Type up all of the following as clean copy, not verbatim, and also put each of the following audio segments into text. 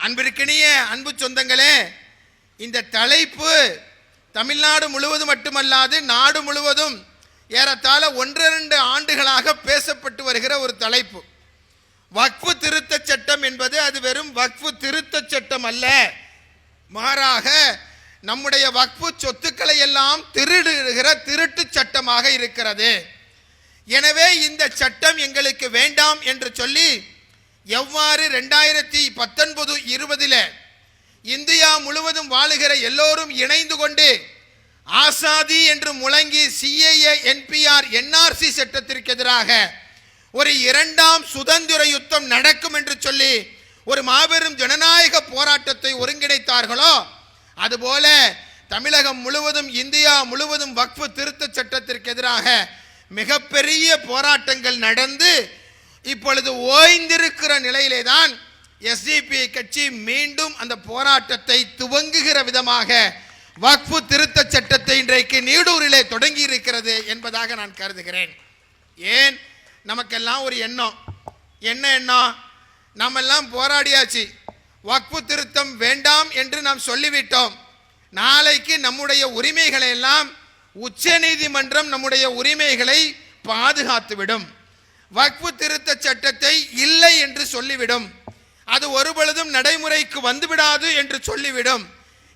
அன்பிற்கினிய அன்பு சொந்தங்களே, இந்த தலைப்பு தமிழ்நாடு முழுவதும் மட்டுமல்லாது நாடு முழுவதும் ஏறத்தாழ 1-2 ஆண்டுகளாக பேசப்பட்டு வருகிற ஒரு தலைப்பு. வக்ஃபு திருத்த சட்டம் என்பது அது வெறும் வக்ஃபு திருத்த சட்டம் அல்ல, மாறாக நம்முடைய வக்ஃபு சொத்துக்களை எல்லாம் திருடுகிற திருட்டு சட்டமாக இருக்கிறது. எனவே இந்த சட்டம் எங்களுக்கு வேண்டாம் என்று சொல்லி எவ்வாறு 2019-20 இந்தியா முழுவதும் வாழுகிற எல்லோரும் இணைந்து கொண்டு ஆசாதி என்று முழங்கி சிஏஏ என்பிஆர் என்ஆர்சி சட்டத்திற்கு எதிராக ஒரு 2ஆம் சுதந்திர யுத்தம் நடக்கும் என்று சொல்லி ஒரு மாபெரும் ஜனநாயக போராட்டத்தை ஒருங்கிணைத்தார்களோ, அதுபோல தமிழகம் முழுவதும் இந்தியா முழுவதும் வக்ஃபு திருத்த சட்டத்திற்கு எதிராக மிகப்பெரிய போராட்டங்கள் நடந்து இப்பொழுது ஓய்ந்திருக்கிற நிலையிலே தான் எஸ்டிபி கட்சி மீண்டும் அந்த போராட்டத்தை துவங்குகிற விதமாக வக்ஃபு திருத்த சட்டத்தை இன்றைக்கு நீடூரிலே தொடங்கி இருக்கிறது என்பதாக நான் கருதுகிறேன். ஏன், நமக்கெல்லாம் ஒரு எண்ணம், என்ன எண்ணம்? நாமெல்லாம் போராடியாச்சு, வக்ஃபு திருத்தம் வேண்டாம் என்று நாம் சொல்லிவிட்டோம். நாளைக்கு நம்முடைய உரிமைகளை எல்லாம் உச்ச நீதிமன்றம் நம்முடைய உரிமைகளை பாதுகாத்துவிடும். வக்ஃபு திருத்த சட்டத்தை இல்லை என்று சொல்லிவிடும். அது ஒருபொழுதும் நடைமுறைக்கு வந்துவிடாது என்று சொல்லிவிடும்.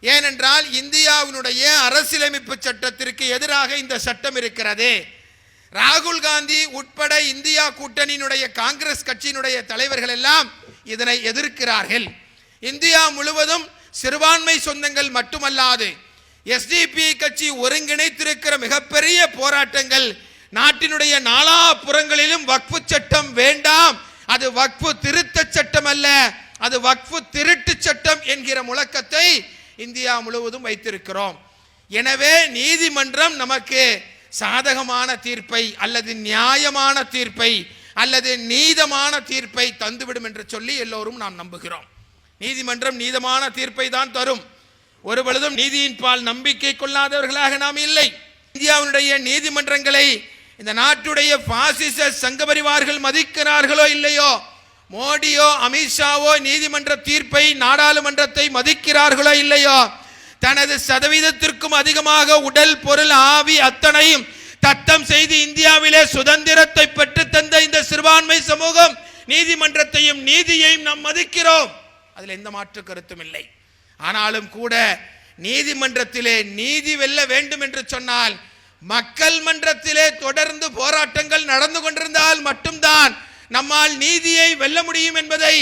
ஏனென்றால் இந்தியாவினுடைய அரசியலமைப்பு சட்டத்திற்கு எதிராக இந்த சட்டம் இருக்கிறது. ராகுல் காந்தி உட்பட இந்தியா கூட்டணியினுடைய காங்கிரஸ் கட்சியினுடைய தலைவர்கள் எல்லாம் இதனை எதிர்க்கிறார்கள். இந்தியா முழுவதும் சிறுபான்மை சொந்தங்கள் மட்டுமல்லாது எஸ்டிபி கட்சி ஒருங்கிணைத்திருக்கிற மிகப்பெரிய போராட்டங்கள் நாட்டினுடைய நாலாபுறங்களிலும் வக்ஃபு சட்டம் வேண்டாம், அது வக்ஃபு திருத்த சட்டம் அல்ல, அது வக்ஃபு திருட்டு சட்டம் என்கிற முழக்கத்தை இந்தியா முழுவதும் வைத்திருக்கிறோம். எனவே நீதிமன்றம் நமக்கு சாதகமான தீர்ப்பை அல்லது நியாயமான தீர்ப்பை அல்லது நீதமான தீர்ப்பை தந்துவிடும் என்று சொல்லி எல்லோரும் நாம் நம்புகிறோம். நீதிமன்றம் நீதமான தீர்ப்பை தான் தரும். ஒரு பொழுதும் நீதியின் பால் நம்பிக்கை கொள்ளாதவர்களாக நாம் இல்லை. இந்தியாவுடைய நீதிமன்றங்களை இந்த நாட்டுடைய பாசிச சங்கபரிவார்கள் மதிக்கிறார்களோ இல்லையோ, மோடியோ அமித்ஷாவோ நீதிமன்ற தீர்ப்பை நாடாளுமன்றத்தை மதிக்கிறார்களோ இல்லையோ, தனது சதவீதத்திற்கும் அதிகமாக உடல் பொருள் ஆவி அத்தனையும் தத்தம் செய்து இந்தியாவிலே சுதந்திரத்தை பெற்று தந்த இந்த சிறுபான்மை சமூகம் நீதிமன்றத்தையும் நீதியையும் நாம் மதிக்கிறோம். அதில் எந்த மாற்று கருத்தும் இல்லை. ஆனாலும் கூட நீதிமன்றத்திலே நீதி வெல்ல வேண்டும் என்று சொன்னால் மக்கள் மன்றத்திலே தொடர்ந்து போராட்டங்கள் நடந்து கொண்டிருந்தால் மட்டும்தான் நம்மால் நீதியை வெல்ல முடியும் என்பதை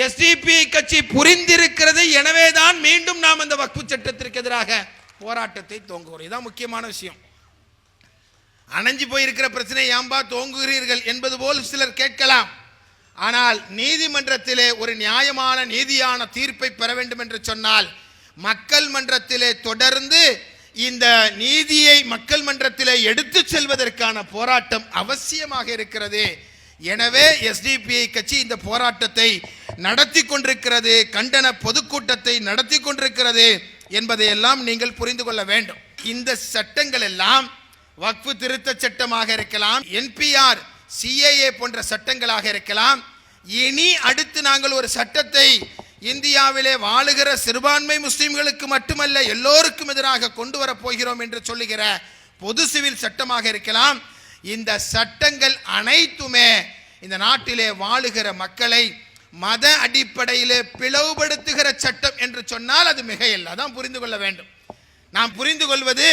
எஸ்டிபி கட்சி புரிந்திருக்கிறது. எனவேதான் மீண்டும் நாம் அந்த வக்ஃபு சட்டத்திற்கு எதிராக போராட்டத்தை துவங்குகிறோம். இதுதான் முக்கியமான விஷயம். அணைஞ்சு போயிருக்கிற பிரச்சனை ஏம்பா துவங்குகிறீர்கள் என்பது போல் சிலர் கேட்கலாம். ஆனால் நீதிமன்றத்திலே ஒரு நியாயமான நீதியான தீர்ப்பை பெற வேண்டும் என்று சொன்னால் மக்கள் மன்றத்திலே தொடர்ந்து இந்த நீதியை மக்கள் மன்றத்திலே எடுத்து செல்வதற்கான போராட்டம் அவசியமாக இருக்கிறது. எனவே எஸ்டிபி கட்சி இந்த போராட்டத்தை நடத்தி கொண்டிருக்கிறது, கண்டன பொதுக்கூட்டத்தை நடத்தி கொண்டிருக்கிறது என்பதையெல்லாம் நீங்கள் புரிந்து கொள்ள வேண்டும். இந்த சட்டங்கள் எல்லாம் வக்ஃபு திருத்த சட்டமாக இருக்கலாம், என்பிஆர் சிஏஏ போன்ற சட்டங்களாக இருக்கலாம். இனி அடுத்து நாங்கள் ஒரு சட்டத்தை இந்தியாவிலே வாழுகிற சிறுபான்மை முஸ்லிம்களுக்கு மட்டுமல்ல எல்லோருக்கும் எதிராக கொண்டு வரப் போகிறோம் என்று சொல்லுகிற பொது சிவில் சட்டமாக இருக்கலாம். இந்த சட்டங்கள் அனைத்துமே இந்த நாட்டிலே வாழுகிற மக்களை மத அடிப்படையிலே பிளவுபடுத்துகிற சட்டம் என்று சொன்னால் அது மிகையில்லை. அதான் புரிந்து கொள்ள வேண்டும். நாம் புரிந்து கொள்வது,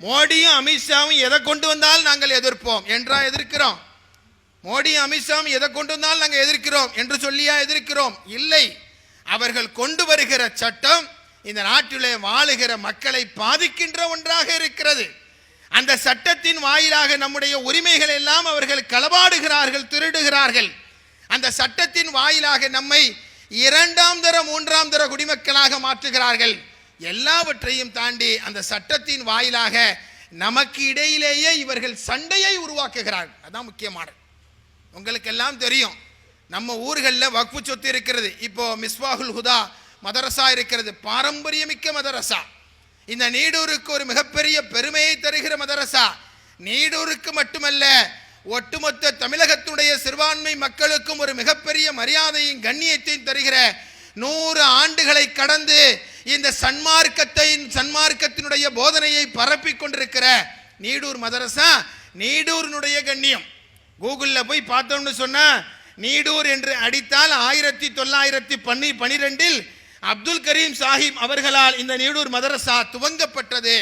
மோடியும் அமித்ஷாவும் எதை கொண்டு வந்தால் நாங்கள் எதிர்ப்போம் என்றா எதிர்க்கிறோம்? மோடியும் அமித்ஷாவும் எதை கொண்டு வந்தால் நாங்கள் எதிர்க்கிறோம் என்று சொல்லியா எதிர்க்கிறோம்? இல்லை. அவர்கள் கொண்டு வருகிற சட்டம் இந்த நாட்டிலே வாழுகிற மக்களை பாதிக்கின்ற ஒன்றாக இருக்கிறது. அந்த சட்டத்தின் வாயிலாக நம்முடைய உரிமைகள் எல்லாம் அவர்கள் களவாடுகிறார்கள், திருடுகிறார்கள். அந்த சட்டத்தின் வாயிலாக நம்மை 2ஆம் தர 3ஆம் தர குடிமக்களாக மாற்றுகிறார்கள். எல்லாவற்றையும் தாண்டி அந்த சட்டத்தின் வாயிலாக நமக்கு இடையிலேயே இவர்கள் சண்டையை உருவாக்குகிறார்கள். அதான் முக்கியமானது. உங்களுக்கெல்லாம் தெரியும், நம்ம ஊர்களில் வக்ஃபு சொத்து இருக்கிறது. இப்போ மிஸ்வாகுல் ஹுதா மதரசா இருக்கிறது, பாரம்பரியமிக்க மதரசா. இந்த நீடூருக்கு ஒரு மிகப்பெரிய பெருமையை தருகிற மதரசா. நீடூருக்கு மட்டுமல்ல, ஒட்டுமொத்த தமிழகத்துடைய சிறுபான்மை மக்களுக்கும் ஒரு மிகப்பெரிய மரியாதையும் கண்ணியத்தையும் தருகிற 100 ஆண்டுகளை கடந்து இந்த சன்மார்க்கத்தினுடைய போதனையை பரப்பிக் கொண்டிருக்கிற நீடூர் மதரசா, நீடூரினுடைய கண்ணியம். கூகுளில் போய் பார்த்தோம்னு சொன்னா நீடூர் என்று அடித்தால் 1912 அப்துல் கரீம் சாஹிப் அவர்களால் இந்த நீடூர் மதரசா துவங்கப்பட்டது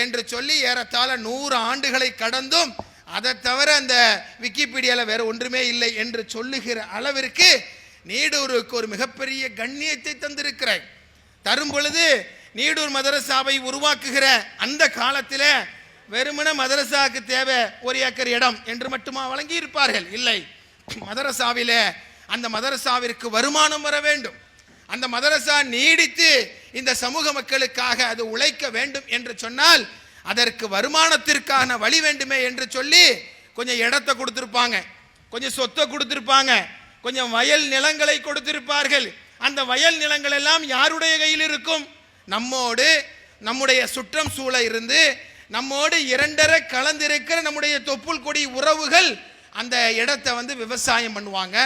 என்று சொல்லி ஏறத்தாழ 100 ஆண்டுகளை கடந்தும் அதை தவிர அந்த விக்கிபீடியாவில் வேற ஒன்றுமே இல்லை என்று சொல்லுகிற அளவிற்கு நீடூருக்கு ஒரு மிகப்பெரிய கண்ணியத்தை தந்திருக்கிறார். தரும் பொழுது நீடூர் மதரசாவை உருவாக்குகிற அந்த காலத்தில் வெறுமன மதரசாவுக்கு தேவை 1 ஏக்கர் இடம் என்று மட்டுமா வழங்கி இருப்பார்கள்? இல்லை. மதரசாவிலே அந்த மதரசாவிற்கு வருமானம் வர வேண்டும், அந்த மதரசா நீடித்து இந்த சமூக மக்களுக்காக அது உழைக்க வேண்டும் என்று சொன்னால் அதற்கு வருமானத்திற்கான வழி வேண்டுமே என்று சொல்லி கொஞ்சம் இடத்தை கொடுத்திருப்பாங்க, கொஞ்சம் சொத்தை கொடுத்திருப்பாங்க, கொஞ்சம் வயல் நிலங்களை கொடுத்திருப்பார்கள். அந்த வயல் நிலங்கள் எல்லாம் யாருடைய கையில் இருக்கும்? நம்மோடு நம்முடைய சுற்றம் சூழ இருந்து நம்மோடு 2.5 கலந்திருக்கிற நம்முடைய தொப்புள் கொடி உறவுகள் அந்த இடத்தை விவசாயம் பண்ணுவாங்க,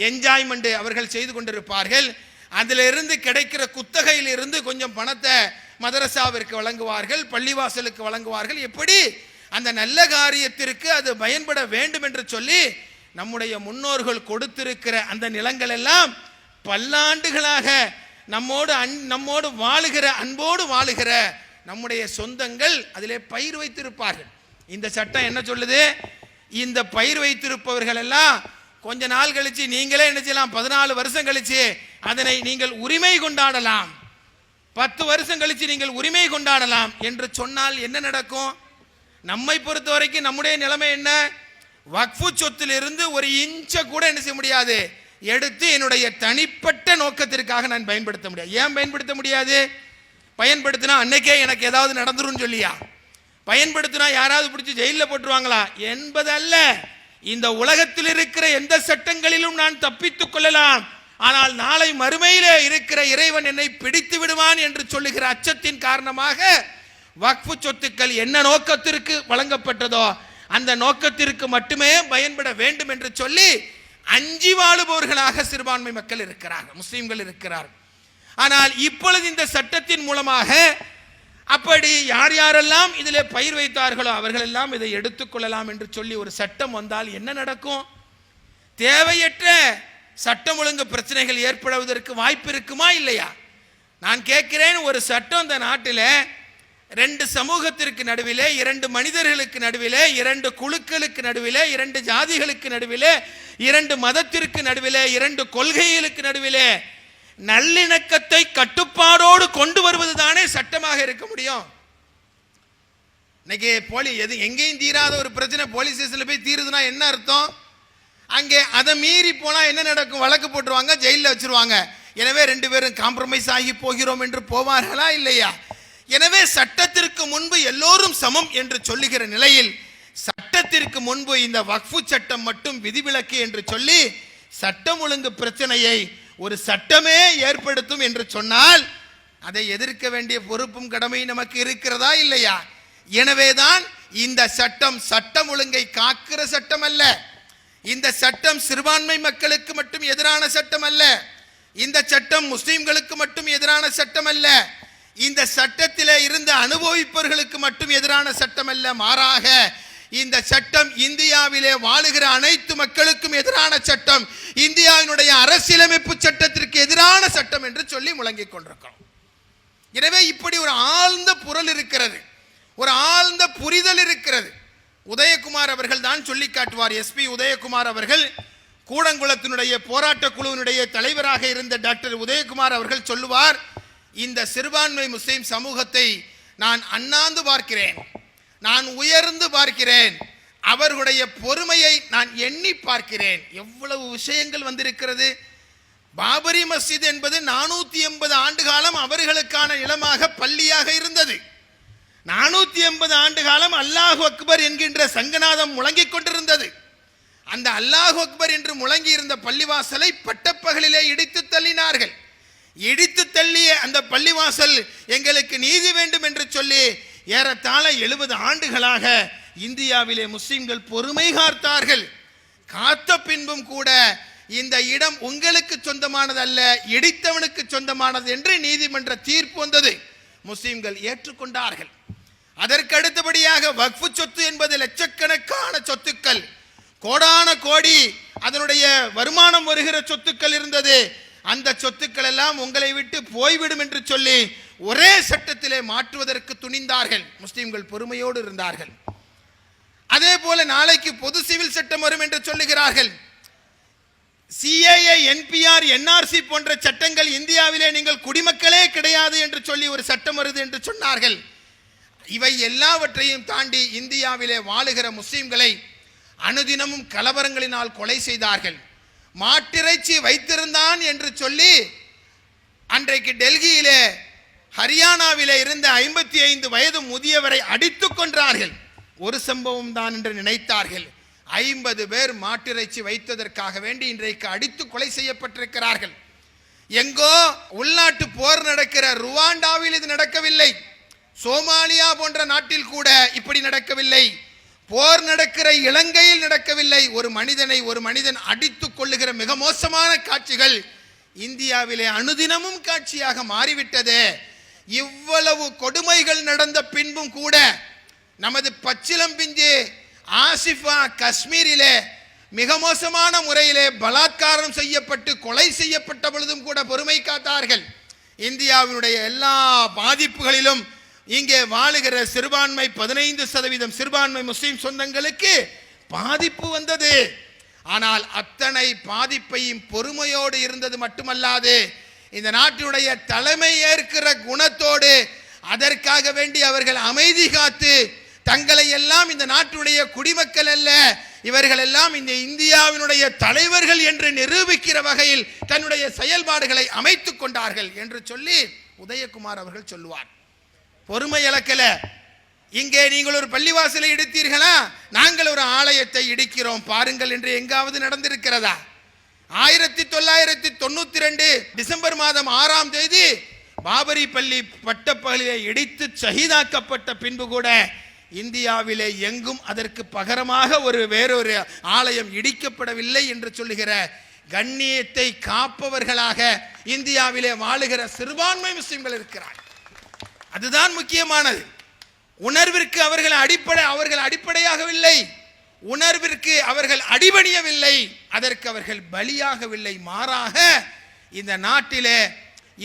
என்ஜாய்மெண்ட் அவர்கள் செய்து கொண்டிருப்பார்கள். அதிலிருந்து கிடைக்கிற குத்தகையில் இருந்து கொஞ்சம் பணத்தை மதரசாவிற்கு வழங்குவார்கள், பள்ளிவாசலுக்கு வழங்குவார்கள். எப்படி அந்த நல்ல காரியத்திற்கு அது பயன்பட வேண்டும் என்று சொல்லி நம்முடைய முன்னோர்கள் கொடுத்திருக்கிற அந்த நிலங்கள் எல்லாம் பல்லாண்டுகளாக நம்மோடு வாழுகிற, அன்போடு வாழுகிற நம்முடைய சொந்தங்கள் அதிலே பயிர் வைத்திருப்பார்கள். இந்த சட்டம் என்ன சொல்லுது? இந்த பயிர் வைத்திருப்பவர்கள் எல்லாம் கொஞ்ச நாள் கழிச்சு நீங்களே என்ன செய்யலாம், 14 வருஷம் கழிச்சு அதனை நீங்கள் உரிமை கொண்டாடலாம், 10 வருஷம் கழிச்சு நீங்கள் உரிமை கொண்டாடலாம் என்று சொன்னால் என்ன நடக்கும்? நம்மை பொறுத்த வரைக்கும் நம்முடைய நிலைமை என்ன? வக்ஃபு சொத்திலிருந்து 1 இன்ச்சை கூட என்ன செய்ய முடியாது, எடுத்து என்னுடைய தனிப்பட்ட நோக்கத்திற்காக நான் பயன்படுத்த முடியாது. ஏன் பயன்படுத்த முடியாது? பயன்படுத்தினா அன்னைக்கே எனக்கு ஏதாவது நடந்துரும் சொல்லியா? பயன்படுத்தினா யாராவது பிடிச்சி ஜெயிலில் போட்டுருவாங்களா என்பதல்ல. இந்த உலகத்தில் இருக்கிற எந்த சட்டங்களிலும் நான் தப்பித்துக் கொள்ளலாம், ஆனால் நாளை மறுமையிலே இருக்கிற இறைவன் என்னை பிடித்து விடுவான் என்று சொல்லுகிற அச்சத்தின் காரணமாக வக்ஃபு சொத்துக்கள் என்ன நோக்கத்திற்கு வழங்கப்பட்டதோ அந்த நோக்கத்திற்கு மட்டுமே பயன்பட வேண்டும் என்று சொல்லி அஞ்சி வாழுபவர்களாக சிறுபான்மை மக்கள் இருக்கிறார்கள், முஸ்லிம்கள் இருக்கிறார்கள். ஆனால் இப்பொழுது இந்த சட்டத்தின் மூலமாக அப்படி யார் யாரெல்லாம் இதில் பயிர் வைத்தார்களோ அவர்கள் எல்லாம் இதை எடுத்துக்கொள்ளலாம் என்று சொல்லி ஒரு சட்டம் வந்தால் என்ன நடக்கும்? தேவையற்ற சட்டம் ஒழுங்கு பிரச்சனைகள் ஏற்படுவதற்கு வாய்ப்பு இருக்குமா இல்லையா? நான் கேட்கிறேன், ஒரு சட்டம் இந்த நாட்டில் 2 சமூகத்திற்கு நடுவிலே, 2 மனிதர்களுக்கு நடுவிலே, 2 குழுக்களுக்கு நடுவிலே, 2 ஜாதிகளுக்கு நடுவிலே, 2 மதத்திற்கு நடுவிலே, 2 கொள்கைகளுக்கு நடுவிலே நல்லிணக்கத்தை கட்டுப்பாடோடு கொண்டு வருவது தானே சட்டமாக இருக்க முடியும். இன்னைக்கு எங்கேயும் தீராத ஒரு பிரச்சனை போலீஸ் ஸ்டேஷன்ல போய் தீருதுன்னா என்ன அர்த்தம்? அங்கே அதை மீறி போனா என்ன நடக்கும்? வழக்கு போட்டுருவாங்க, ஜெயிலில் வச்சிருவாங்க. எனவே 2 பேரும் காம்ப்ரமைஸ் ஆகி போகிறோம் என்று போவார்களா இல்லையா? எனவே சட்டத்திற்கு முன்பு எல்லோரும் சமம் என்று சொல்லுகிற நிலையில் சட்டத்திற்கு முன்பு இந்த வக்ஃபு சட்டம் மட்டும் விதிவிலக்கு என்று சொல்லி சட்டம் ஒழுங்கு பிரச்சனையை ஒரு சட்டமே ஏற்படுத்தும் என்று சொன்னால் அதை எதிர்க்க வேண்டிய பொறுப்பும் கடமையும் நமக்கு இருக்கிறதா இல்லையா? எனவேதான் இந்த சட்டம் சட்டம் ஒழுங்கை காக்கிற சட்டம் அல்ல. இந்த சட்டம் சிறுபான்மை மக்களுக்கு மட்டும் எதிரான சட்டம் அல்ல. இந்த சட்டம் முஸ்லிம்களுக்கு மட்டும் எதிரான சட்டம் அல்ல. இந்த சட்டத்திலே இருந்து அனுபவிப்பவர்களுக்கு மட்டும் எதிரான சட்டம் அல்ல. மாறாக இந்த சட்டம் இந்தியாவிலே வாழுகிற அனைத்து மக்களுக்கும் எதிரான சட்டம், இந்தியாவினுடைய அரசியலமைப்பு சட்டத்திற்கு எதிரான சட்டம் என்று சொல்லி முழங்கிக் கொண்டிருக்கிறோம். எனவே இப்படி ஒரு ஆழ்ந்த புரள் இருக்கிறது, ஒரு ஆழ்ந்த புரிதல் இருக்கிறது. உதயகுமார் அவர்கள் தான் சொல்லி காட்டுவார். எஸ்பி உதயகுமார் அவர்கள் கூடங்குளத்தினுடைய போராட்ட குழுவினுடைய தலைவராக இருந்த டாக்டர் உதயகுமார் அவர்கள் சொல்லுவார், இந்த சிறுபான்மை முஸ்லிம் சமூகத்தை நான் அண்ணாந்து பார்க்கிறேன், நான் உயர்ந்து பார்க்கிறேன், அவர்களுடைய பொறுமையை நான் எண்ணி பார்க்கிறேன். எவ்வளவு விஷயங்கள் வந்திருக்கிறது. பாபரி மஸ்ஜித் என்பது 480 ஆண்டு காலம் அவர்களுக்கான நிலமாக பள்ளியாக இருந்தது. 480 ஆண்டு காலம் அல்லாஹு அக்பர் என்கின்ற சங்கநாதம் முழங்கிக் கொண்டிருந்தது. அந்த அல்லாஹு அக்பர் என்று முழங்கி இருந்த பள்ளிவாசலை பட்டப்பகலிலே இடித்து தள்ளினார்கள். இடித்து தள்ளிய அந்த பள்ளிவாசல் எங்களுக்கு நீதி வேண்டும் என்று சொல்லி ஏறத்தாழ 70 ஆண்டுகளாக இந்தியாவிலே முஸ்லிம்கள் பொறுமை காத்தார்கள். காத்த பின்பும் கூட இந்த இடம் உங்களுக்கு சொந்தமானது அல்ல, இடித்தவனுக்கு சொந்தமானது என்று நீதிமன்ற தீர்ப்பு வந்தது. முஸ்லிம்கள் ஏற்றுக்கொண்டார்கள். அதற்கு அடுத்தபடியாக வக்ஃபு சொத்து என்பது லட்சக்கணக்கான சொத்துக்கள், கோடான கோடி அதனுடைய வருமானம் வருகிற சொத்துக்கள் இருந்தது. அந்த சொத்துக்கள் எல்லாம் உங்களை விட்டு போய்விடும் என்று சொல்லி ஒரே சட்டத்திலே மாற்றுவதற்கு துணிந்தார்கள். முஸ்லிம்கள் பொறுமையோடு இருந்தார்கள். அதே போல நாளைக்கு பொது சிவில் சட்டம் வரும் என்று சொல்லுகிறார்கள். சிஏஏ, என்பிஆர், என்ஆர்சி போன்ற சட்டங்கள் இந்தியாவிலே நீங்கள் குடிமக்களே கிடையாது என்று சொல்லி ஒரு சட்டம் வருது என்று சொன்னார்கள். இவை எல்லாவற்றையும் தாண்டி இந்தியாவிலே வாழுகிற முஸ்லிம்களை அனுதினமும் கலவரங்களினால் கொலை செய்தார்கள். மாட்டிறைச்சி வைத்திருந்தான் என்று சொல்லி அன்றைக்கு டெல்லியிலே, ஹரியானாவிலே இருந்த 55 வயது முதியவரை அடித்துக் கொன்றார்கள். ஒரு சம்பவம் தான் என்று நினைத்தார்கள். 50 பேர் மாட்டிறைச்சி வைத்ததற்காக வேண்டி இன்றைக்கு அடித்து கொலை செய்யப்பட்டிருக்கிறார்கள். எங்கோ உள்நாட்டு போர் நடக்கிற ருவாண்டாவில் இது நடக்கவில்லை. சோமாலியா போன்ற நாட்டில் கூட இப்படி நடக்கவில்லை. போர் நடக்கிற இலங்கையில் நடக்கவில்லை. ஒரு மனிதன் அடித்துக் கொள்ளுகிற மிக மோசமான காட்சிகள் இந்தியாவிலே அனுதினமும் காட்சியாக மாறிவிட்டது. இவ்வளவு கொடுமைகள் நடந்த பின்பும் கூட நமது பச்சிலம் பிஞ்சு ஆசிஃபா காஷ்மீரிலே மிக மோசமான முறையிலே பலாத்காரம் செய்யப்பட்டு கொலை செய்யப்பட்ட பொழுதும் கூட பொறுமை காத்தார்கள். இந்தியாவினுடைய எல்லா பாதிப்புகளிலும் இங்கே வாழுகிற சிறுபான்மை 15% சிறுபான்மை முஸ்லிம் சொந்தங்களுக்கு பாதிப்பு வந்தது. ஆனால் அத்தனை பாதிப்பையும் பொறுமையோடு இருந்தது மட்டுமல்லாது, இந்த நாட்டினுடைய தலைமை ஏற்கிற குணத்தோடு அதற்காக வேண்டி அவர்கள் அமைதி காத்து தங்களை எல்லாம் இந்த நாட்டுடைய குடிமக்கள் அல்ல, இவர்கள் எல்லாம் இந்த இந்தியாவினுடைய தலைவர்கள் என்று நிரூபிக்கிற வகையில் தன்னுடைய செயல்பாடுகளை அமைத்துக் கொண்டார்கள் என்று சொல்லி உதயகுமார் அவர்கள் சொல்லுவார். பொறுமை இழக்கல. இங்கே நீங்கள் ஒரு பள்ளிவாசலை இடித்தீர்களா, நாங்கள் ஒரு ஆலயத்தை இடிக்கிறோம் பாருங்கள் என்று எங்காவது நடந்திருக்கிறதா? 1992 டிசம்பர் மாதம் 6ஆம் தேதி பாபரி பள்ளி பட்டப்பகலிலே இடித்து ஷஹீதாக்கப்பட்ட பின்பு கூட இந்தியாவிலே எங்கும் அதற்கு பகரமாக வேறொரு ஆலயம் இடிக்கப்படவில்லை என்று சொல்லுகிற கண்ணியத்தை காப்பவர்களாக இந்தியாவிலே வாழுகிற சிறுபான்மை முஸ்லிம்கள் இருக்கிறார். அதுதான் முக்கியமானது. உணர்விற்கு அவர்கள் அடிப்படையாகவில்லை, உணர்விற்கு அவர்கள் அடிபணியவில்லை, அதற்கு அவர்கள் பலியாகவில்லை. மாறாக இந்த நாட்டிலே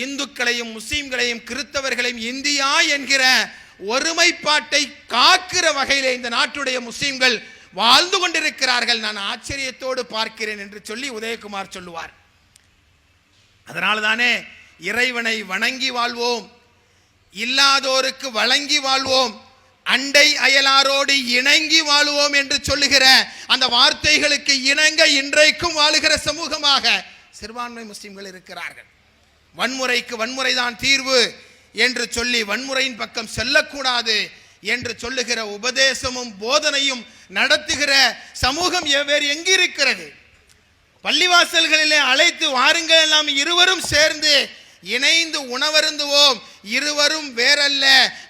இந்துக்களையும் முஸ்லிம்களையும் கிறிஸ்தவர்களையும் இந்தியா என்கிற ஒருமைப்பாட்டை காக்கிற வகையிலே இந்த நாட்டுடைய முஸ்லிம்கள் வாழ்ந்து கொண்டிருக்கிறார்கள். நான் ஆச்சரியத்தோடு பார்க்கிறேன் என்று சொல்லி உதயகுமார் சொல்லுவார். அதனால தானே இறைவனை வணங்கி வாழ்வோம், இல்லாதோருக்கு வழங்கி வாழ்வோம், அண்டை அயலாரோடு இணங்கி வாழுவோம் என்று சொல்லுகிற அந்த வார்த்தைகளுக்கு இணங்க இன்றைக்கும் வாழுகிற சமூகமாக சிறுபான்மை முஸ்லிம்கள் இருக்கிறார்கள். வன்முறைக்கு வன்முறைதான் தீர்வு என்று சொல்லி வன்முறையின் பக்கம் செல்லக்கூடாது என்று சொல்லுகிற உபதேசமும் போதனையும் நடத்துகிற சமூகம் வேறு எங்கு இருக்கிறது? பள்ளிவாசல்களிலே அழைத்து வாருங்கள், எல்லாம் இருவரும் சேர்ந்து இணைந்து உணவருந்துவோம், இருவரும் வேறல்ல,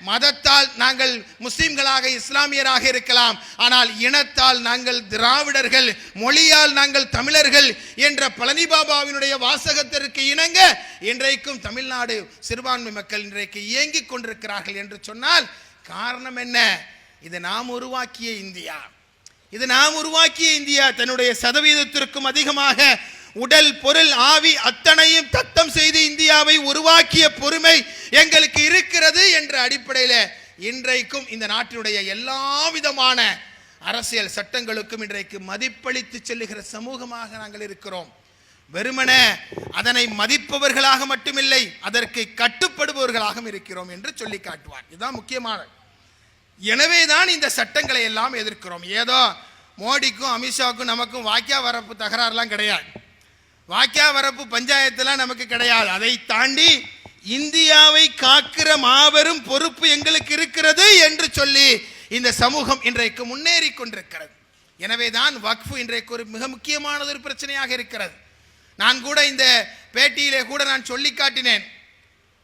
மதத்தால் நாங்கள் முஸ்லிம்களாக இஸ்லாமியராக இருக்கலாம், ஆனால் இனத்தால் நாங்கள் திராவிடர்கள், மொழியால் நாங்கள் தமிழர்கள் என்ற பழனி பாபாவினுடைய வாசகத்திற்கு இணங்க இன்றைக்கும் தமிழ்நாடு சிறுபான்மை மக்கள் இன்றைக்கு இயங்கிக் கொண்டிருக்கிறார்கள் என்று சொன்னால் காரணம் என்ன? இது நாம் உருவாக்கிய இந்தியா, இது நாம் உருவாக்கிய இந்தியா. தன்னுடைய சதவீதத்திற்கும் அதிகமாக உடல் பொருள் ஆவி அத்தனையும் தத்தம் செய்து இந்தியாவை உருவாக்கிய பொறுமை எங்களுக்கு இருக்கிறது என்ற அடிப்படையில் இன்றைக்கும் இந்த நாட்டினுடைய எல்லா விதமான அரசியல் சட்டங்களுக்கும் இன்றைக்கு மதிப்பளித்து செல்லுகிற சமூகமாக நாங்கள் இருக்கிறோம். வெறுமன அதனை மதிப்பவர்களாக மட்டுமில்லை, அதற்கு கட்டுப்படுபவர்களாகவும் இருக்கிறோம் என்று சொல்லி காட்டுவார். இதுதான் முக்கியமானது. எனவேதான் இந்த சட்டங்களை எல்லாம் எதிர்க்கிறோம். ஏதோ மோடிக்கும் அமித்ஷாவுக்கும் நமக்கும் வாக்கியா வரப்பு தகராறுலாம் கிடையாது, வாக்கியா வரப்பு பஞ்சாயத்துலாம் நமக்கு கிடையாது. அதை தாண்டி இந்தியாவை காக்கிற மாபெரும் பொறுப்பு எங்களுக்கு இருக்கிறது என்று சொல்லி இந்த சமூகம் இன்றைக்கு முன்னேறி கொண்டிருக்கிறது. எனவேதான் வக்ஃபு இன்றைக்கு ஒரு மிக முக்கியமானது ஒரு பிரச்சனையாக இருக்கிறது. நான் கூட இந்த பேட்டியிலே கூட நான் சொல்லி காட்டினேன்,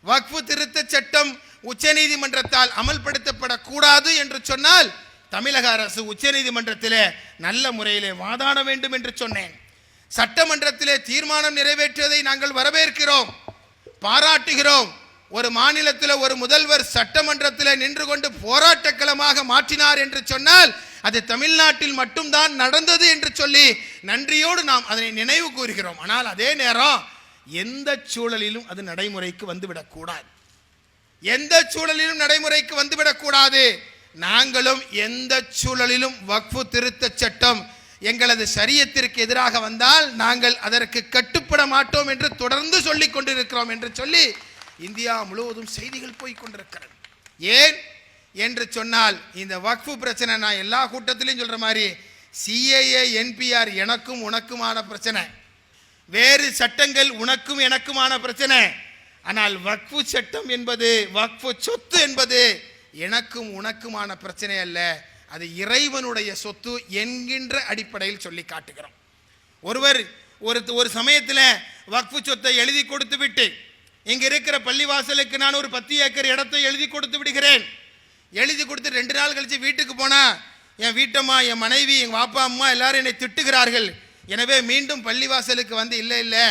வக்ஃபு திருத்த சட்டம் உச்சநீதிமன்றத்தால் அமல்படுத்தப்படக்கூடாது என்று சொன்னால் தமிழக அரசு உச்சநீதிமன்றத்திலே நல்ல முறையிலே வாதாட வேண்டும் என்று சொன்னேன். சட்டமன்றத்திலே தீர்மானம் நிறைவேற்றியதை நாங்கள் வரவேற்கிறோம், பாராட்டுகிறோம். ஒரு மாநிலத்தில் ஒரு முதல்வர் சட்டமன்றத்தில் நின்று கொண்டு போராட்டக்களமாக மாற்றினார் என்று சொன்னால் அது தமிழ்நாட்டில் மட்டும்தான் நடந்தது என்று சொல்லி நன்றியோடு நாம் அதனை நினைவு கூறுகிறோம். ஆனால் அதே நேரம் எந்த சூழலிலும் அது நடைமுறைக்கு வந்துவிடக்கூடாது, எந்த சூழலிலும் நடைமுறைக்கு வந்துவிடக்கூடாது. நாங்களும் எந்த சூழலிலும் வக்ஃபு திருத்த சட்டம் எங்களது ஷரியத்திற்கு எதிராக வந்தால் நாங்கள் அதற்கு கட்டுப்பட மாட்டோம் என்று தொடர்ந்து சொல்லிக் கொண்டிருக்கிறோம் என்று சொல்லி இந்தியா முழுவதும் செய்திகள் போய் கொண்டிருக்கிறது. ஏன் என்று சொன்னால் இந்த வக்ஃபு பிரச்சனை, நான் எல்லா கூட்டத்திலையும் சொல்ற மாதிரி சிஏஏ என்பிஆர் எனக்கும் உனக்குமான பிரச்சனை, வேறு சட்டங்கள் உனக்கும் எனக்குமான பிரச்சனை. ஆனால் வக்ஃபு சட்டம் என்பது, வக்ஃபு சொத்து என்பது எனக்கும் உனக்குமான பிரச்சனை அல்ல, அது இறைவனுடைய சொத்து என்கின்ற அடிப்படையில் சொல்லி காட்டுகிறோம். ஒருவர் ஒரு சமயத்தில் வக்ஃபு சொத்தை எழுதி கொடுத்து விட்டு, இங்க இருக்கிற பள்ளிவாசலுக்கு நான் ஒரு 10 ஏக்கர் இடத்தை எழுதி கொடுத்து விடுகிறேன், எழுதி கொடுத்து 2 நாள் கழிச்சு வீட்டுக்கு போனா என் வீட்டம்மா, என் மனைவி, எங்கள் பாப்பா அம்மா எல்லாரும் என்னை திட்டுகிறார்கள். எனவே மீண்டும் பள்ளிவாசலுக்கு வந்து இல்லை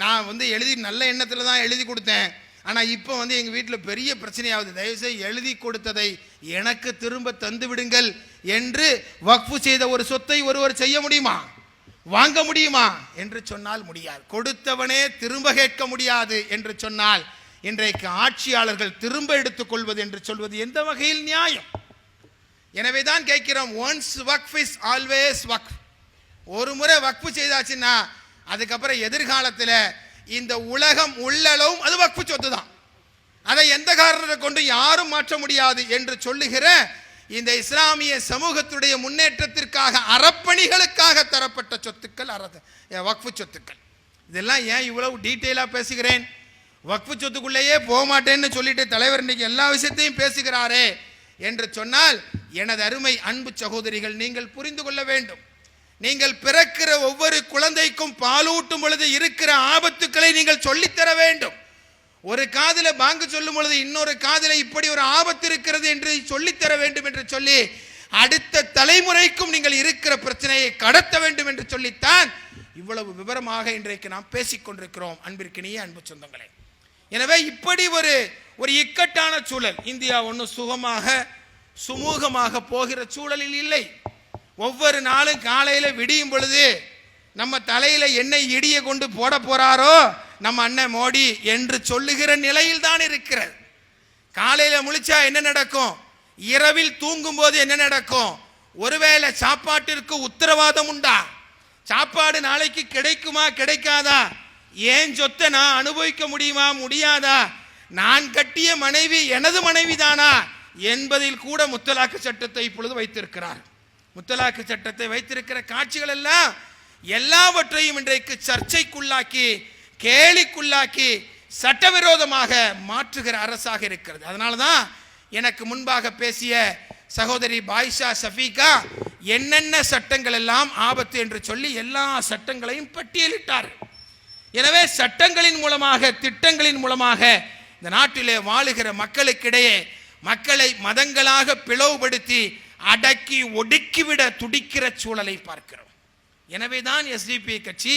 நான் எழுதி நல்ல எண்ணத்தில் தான் எழுதி கொடுத்தேன், ஆனால் இப்போ எங்கள் வீட்டில் பெரிய பிரச்சனையாகுது, தயவுசெய்து எழுதி கொடுத்ததை எனக்கு திரும்ப தந்து விடுங்கள் என்று வக்ஃபு செய்த ஒரு சொத்தை ஒருவர் செய்ய முடியுமா, வாங்க முடியுமா என்று சொன்னால் முடியாது. கொடுத்தவனே திரும்ப கேட்க முடியாது என்று சொன்னால் இன்றைக்கு ஆட்சியாளர்கள் திரும்ப எடுத்துக் கொள்வது என்று சொல்வது எந்த வகையில் நியாயம்? எனவே தான் கேட்கிறோம், ஒன்ஸ் வக்ஃப் இஸ் ஆல்வேஸ் வக்ஃப். ஒரு முறை வக்ஃபு செய்தாச்சுன்னா அதுக்கப்புறம் எதிர்காலத்தில் இந்த உலகம் உள்ளளவும் அது வக்ஃபு சொத்து தான், அதை எந்த காரணத்தை கொண்டு யாரும் மாற்ற முடியாது என்று சொல்லுகிற இந்த இஸ்லாமிய சமூகத்துடைய முன்னேற்றத்திற்காக அறப்பணிகளுக்காக தரப்பட்ட சொத்துக்கள் வக்ஃபு சொத்துக்கள். இதெல்லாம் ஏன் இவ்வளவு டீட்டெயிலாக பேசுகிறேன்? வக்ஃபு சொத்துக்குள்ளேயே போக மாட்டேன்னு சொல்லிட்டு தலைவர் இன்னைக்கு எல்லா விஷயத்தையும் பேசுகிறாரே என்று சொன்னால், எனது அருமை அன்பு சகோதரிகள், நீங்கள் புரிந்து கொள்ள வேண்டும். நீங்கள் பிறக்கிற ஒவ்வொரு குழந்தைக்கும் பாலூட்டும் பொழுது இருக்கிற ஆபத்துக்களை நீங்கள் சொல்லித்தர வேண்டும். ஒரு காதில பாங்கு சொல்லும் பொழுது இன்னொரு காதில இப்படி ஒரு ஆபத்து இருக்கிறது என்று சொல்லித்தர வேண்டும் என்று சொல்லி அடுத்த தலைமுறைக்கும் நீங்கள் இருக்கிற பிரச்சனையை கடத்த வேண்டும் என்று சொல்லித்தான் இவ்வளவு விவரமாக இன்றைக்கு நாம் பேசிக்கொண்டிருக்கிறோம். அன்பிற்கினிய அன்பு சொந்தங்களே, எனவே இப்படி ஒரு இக்கட்டான சூழல், இந்தியா ஒன்றும் சுகமாக சுமூகமாக போகிற சூழலில் இல்லை. ஒவ்வொரு நாளும் காலையில விடியும் பொழுது நம்ம தலையில என்னை இடிய கொண்டு போட போறாரோ நம்ம அண்ணன் மோடி என்று சொல்லுகிற நிலையில் தான் இருக்கிறது. காலையில முழிச்சா என்ன நடக்கும், இரவில் தூங்கும் போது என்ன நடக்கும், ஒருவேளை சாப்பாட்டிற்கு உத்தரவாதம் உண்டா, சாப்பாடு நாளைக்கு கிடைக்குமா கிடைக்காதா, ஏன் சொத்தை நான் அனுபவிக்க முடியுமா முடியாதா, நான் கட்டிய மனைவி எனது மனைவி தானா என்பதில் கூட முத்தலாக்கு சட்டத்தை இப்பொழுது வைத்திருக்கிறார். முத்தலாக்கு சட்டத்தை வைத்திருக்கிற காட்சிகள் எல்லாம் எல்லாவற்றையும் இன்றைக்கு சர்ச்சைக்குள்ளாக்கி கேலிக்குள்ளாக்கி சட்டவிரோதமாக மாற்றுகிற அரசாக இருக்கிறது. அதனால தான் எனக்கு முன்பாக பேசிய சகோதரி பாய்ஷா ஷஃபீகா என்னென்ன சட்டங்கள் எல்லாம் ஆபத்து என்று சொல்லி எல்லா சட்டங்களையும் பட்டியலிட்டார். எனவே சட்டங்களின் மூலமாக, திட்டங்களின் மூலமாக இந்த நாட்டிலே வாழுகிற மக்களுக்கிடையே மக்களை மதங்களாக பிளவுபடுத்தி அடக்கி ஒடுக்கிவிட துடிக்கிற சூழலை பார்க்கிறோம். எனவே தான் எஸ்டிபி கட்சி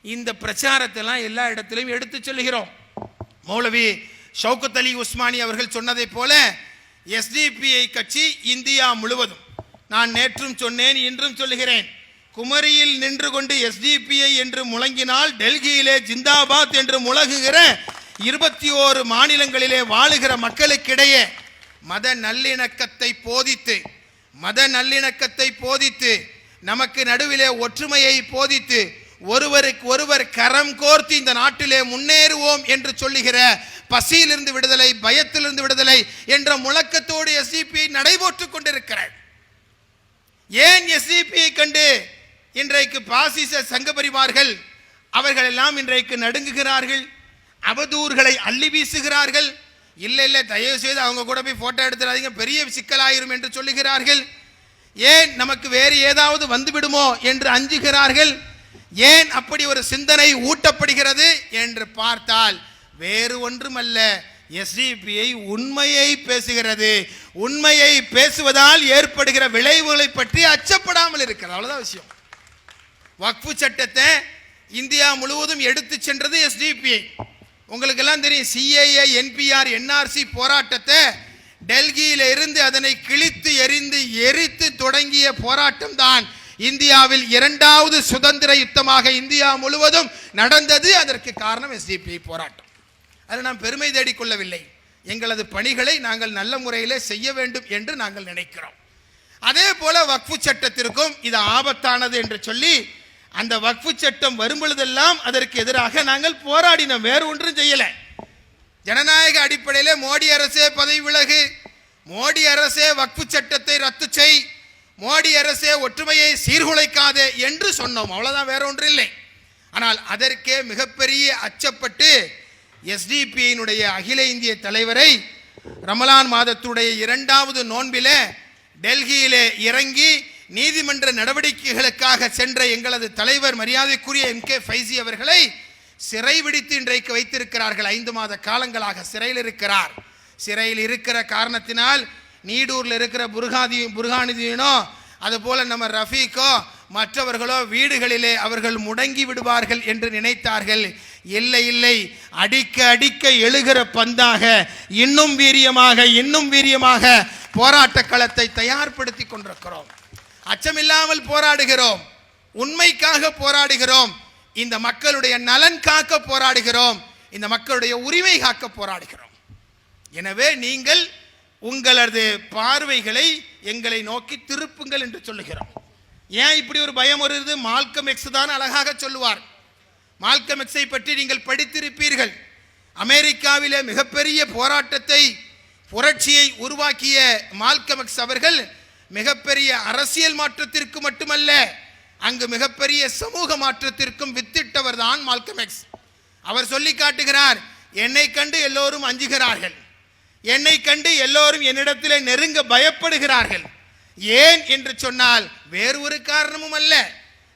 இந்த பிரச்சாரத்தெல்லாம் எல்லா இடத்திலும் எடுத்து சொல்லுகிறோம். மௌலவி ஷவுகத் அலி உஸ்மானி அவர்கள் சொன்னதை போல எஸ்டிபிஐ கட்சி இந்தியா முழுவதும், நான் நேற்றும் சொன்னேன் இன்றும் சொல்லுகிறேன், குமரியில் நின்று கொண்டு எஸ்டிபிஐ என்று முழங்கினால் டெல்லியிலே ஜிந்தாபாத் என்று முழங்குகிற 21 மாநிலங்களிலே வாழுகிற மக்களுக்கிடையே மத நல்லிணக்கத்தை போதித்து நமக்கு நடுவிலே ஒற்றுமையை போதித்து ஒருவருக்கு ஒருவர் கரம் கோர்த்து இந்த நாட்டிலே முன்னேறுவோம் என்று சொல்லுகிற பசியிலிருந்து விடுதலை, பயத்திலிருந்து விடுதலை என்ற முழக்கத்தோடு எஸ்டிபி நடைபோற்றுக் கொண்டிருக்கிறார். ஏன் எஸ்டிபியை கண்டு இன்றைக்கு பாசிச சங்க பரிவார்கள் அவர்கள் எல்லாம் இன்றைக்கு நடுங்குகிறார்கள், அவதூறுகளை அள்ளி வீசுகிறார்கள்? இல்லை தயவு செய்து அவங்க கூட போய் போட்டோ எடுத்துறாதீங்க, பெரிய சிக்கலாயிரும் என்று சொல்லுகிறார்கள். ஏன் நமக்கு வேறு ஏதாவது வந்துவிடுமோ என்று அஞ்சுகிறார்கள்? ஏன் அப்படி ஒரு சிந்தனை ஊட்டப்படுகிறது என்று பார்த்தால் வேறு ஒன்றுமல்ல, எஸ்டிபிஐ உண்மையை பேசுகிறது. உண்மையை பேசுவதால் ஏற்படுகிற விளைவுகளை பற்றி அச்சப்படாமல் இருக்கிறது, அவ்வளவுதான் விஷயம். வக்ஃபு சட்டத்தை இந்தியா முழுவதும் எடுத்து சென்றது எஸ்டிபிஐ. உங்களுக்கு எல்லாம் தெரியும், சிஏஏ என்பிஆர் என்ஆர்சி போராட்டத்தை டெல்லியில இருந்து அதனை கிழித்து எரித்து தொடங்கிய போராட்டம் தான் இந்தியாவில் இரண்டாவது சுதந்திர யுத்தமாக இந்தியா முழுவதும் நடந்தது. அதற்கு காரணம் எஸ்டிபிஐ போராட்டம். அதை நாம் பெருமை தேடிக்கொள்ளவில்லை. எங்களது பணிகளை நாங்கள் நல்ல முறையில் செய்ய வேண்டும் என்று நாங்கள் நினைக்கிறோம். அதே போல வக்ஃபு சட்டத்திற்கும் இது ஆபத்தானது என்று சொல்லி அந்த வக்ஃபு சட்டம் வரும்பொழுதெல்லாம் அதற்கு எதிராக நாங்கள் போராடினோம். வேறு ஒன்றும் செய்யல. ஜனநாயக அடிப்படையில் மோடி அரசே பதவி விலகு, மோடி அரசே வக்ஃபு சட்டத்தை ரத்து செய், மோடி அரசே ஒற்றுமையை சீர்குலைக்காதே என்று சொன்னோம். அவ்வளவுதான், வேற ஒன்றும் இல்லை. ஆனால் அதற்கே மிகப்பெரிய அச்சப்பட்டு எஸ்டிபியினுடைய அகில இந்திய தலைவரை ரமலான் மாதத்துடைய 2வது நோன்பில டெல்லியிலே இறங்கி நீதிமன்ற நடவடிக்கைகளுக்காக சென்ற எங்களது தலைவர் மரியாதைக்குரிய MK ஃபைசி அவர்களை சிறை விடுத்து இன்றைக்கு வைத்திருக்கிறார்கள். 5 மாத காலங்களாக சிறையில் இருக்கிறார். சிறையில் இருக்கிற காரணத்தினால் நீடூரில் இருக்கிற புர்ஹானுதீனோ அதுபோல நம்ம ரஃபீக்கோ மற்றவர்களோ வீடுகளிலே அவர்கள் முடங்கி விடுவார்கள் என்று நினைத்தார்கள். இல்லை இல்லை, அடிக்க அடிக்க எழுகிற பந்தாக இன்னும் வீரியமாக போராட்ட களத்தை தயார்படுத்தி கொண்டிருக்கிறோம். அச்சமில்லாமல் போராடுகிறோம், உண்மைக்காக போராடுகிறோம், இந்த மக்களுடைய நலன் காக்க போராடுகிறோம், இந்த மக்களுடைய உரிமை காக்க போராடுகிறோம். எனவே நீங்கள் உங்களது பார்வைகளை எங்களை நோக்கி திருப்புங்கள் என்று சொல்லுகிறோம். ஏன் இப்படி ஒரு பயம் வருது? மால்கம் எக்ஸ் தான் அழகாக சொல்லுவார். மால்கம் எக்ஸை பற்றி நீங்கள் படித்திருப்பீர்கள். அமெரிக்காவிலே மிகப்பெரிய போராட்டத்தை புரட்சியை உருவாக்கிய மால்கம் எக்ஸ் அவர்கள் மிகப்பெரிய அரசியல் மாற்றத்திற்கு மட்டுமல்ல, அங்கு மிகப்பெரிய சமூக மாற்றத்திற்கும் வித்திட்டவர் தான் மால்கம் எக்ஸ். அவர் சொல்லி காட்டுகிறார், என்னை கண்டு எல்லோரும் அஞ்சுகிறார்கள், என்னை கண்டு எல்லோரும் என்னிடத்தில் நெருங்க பயப்படுகிறார்கள். ஏன் என்று சொன்னால் வேறு ஒரு காரணமும் அல்ல,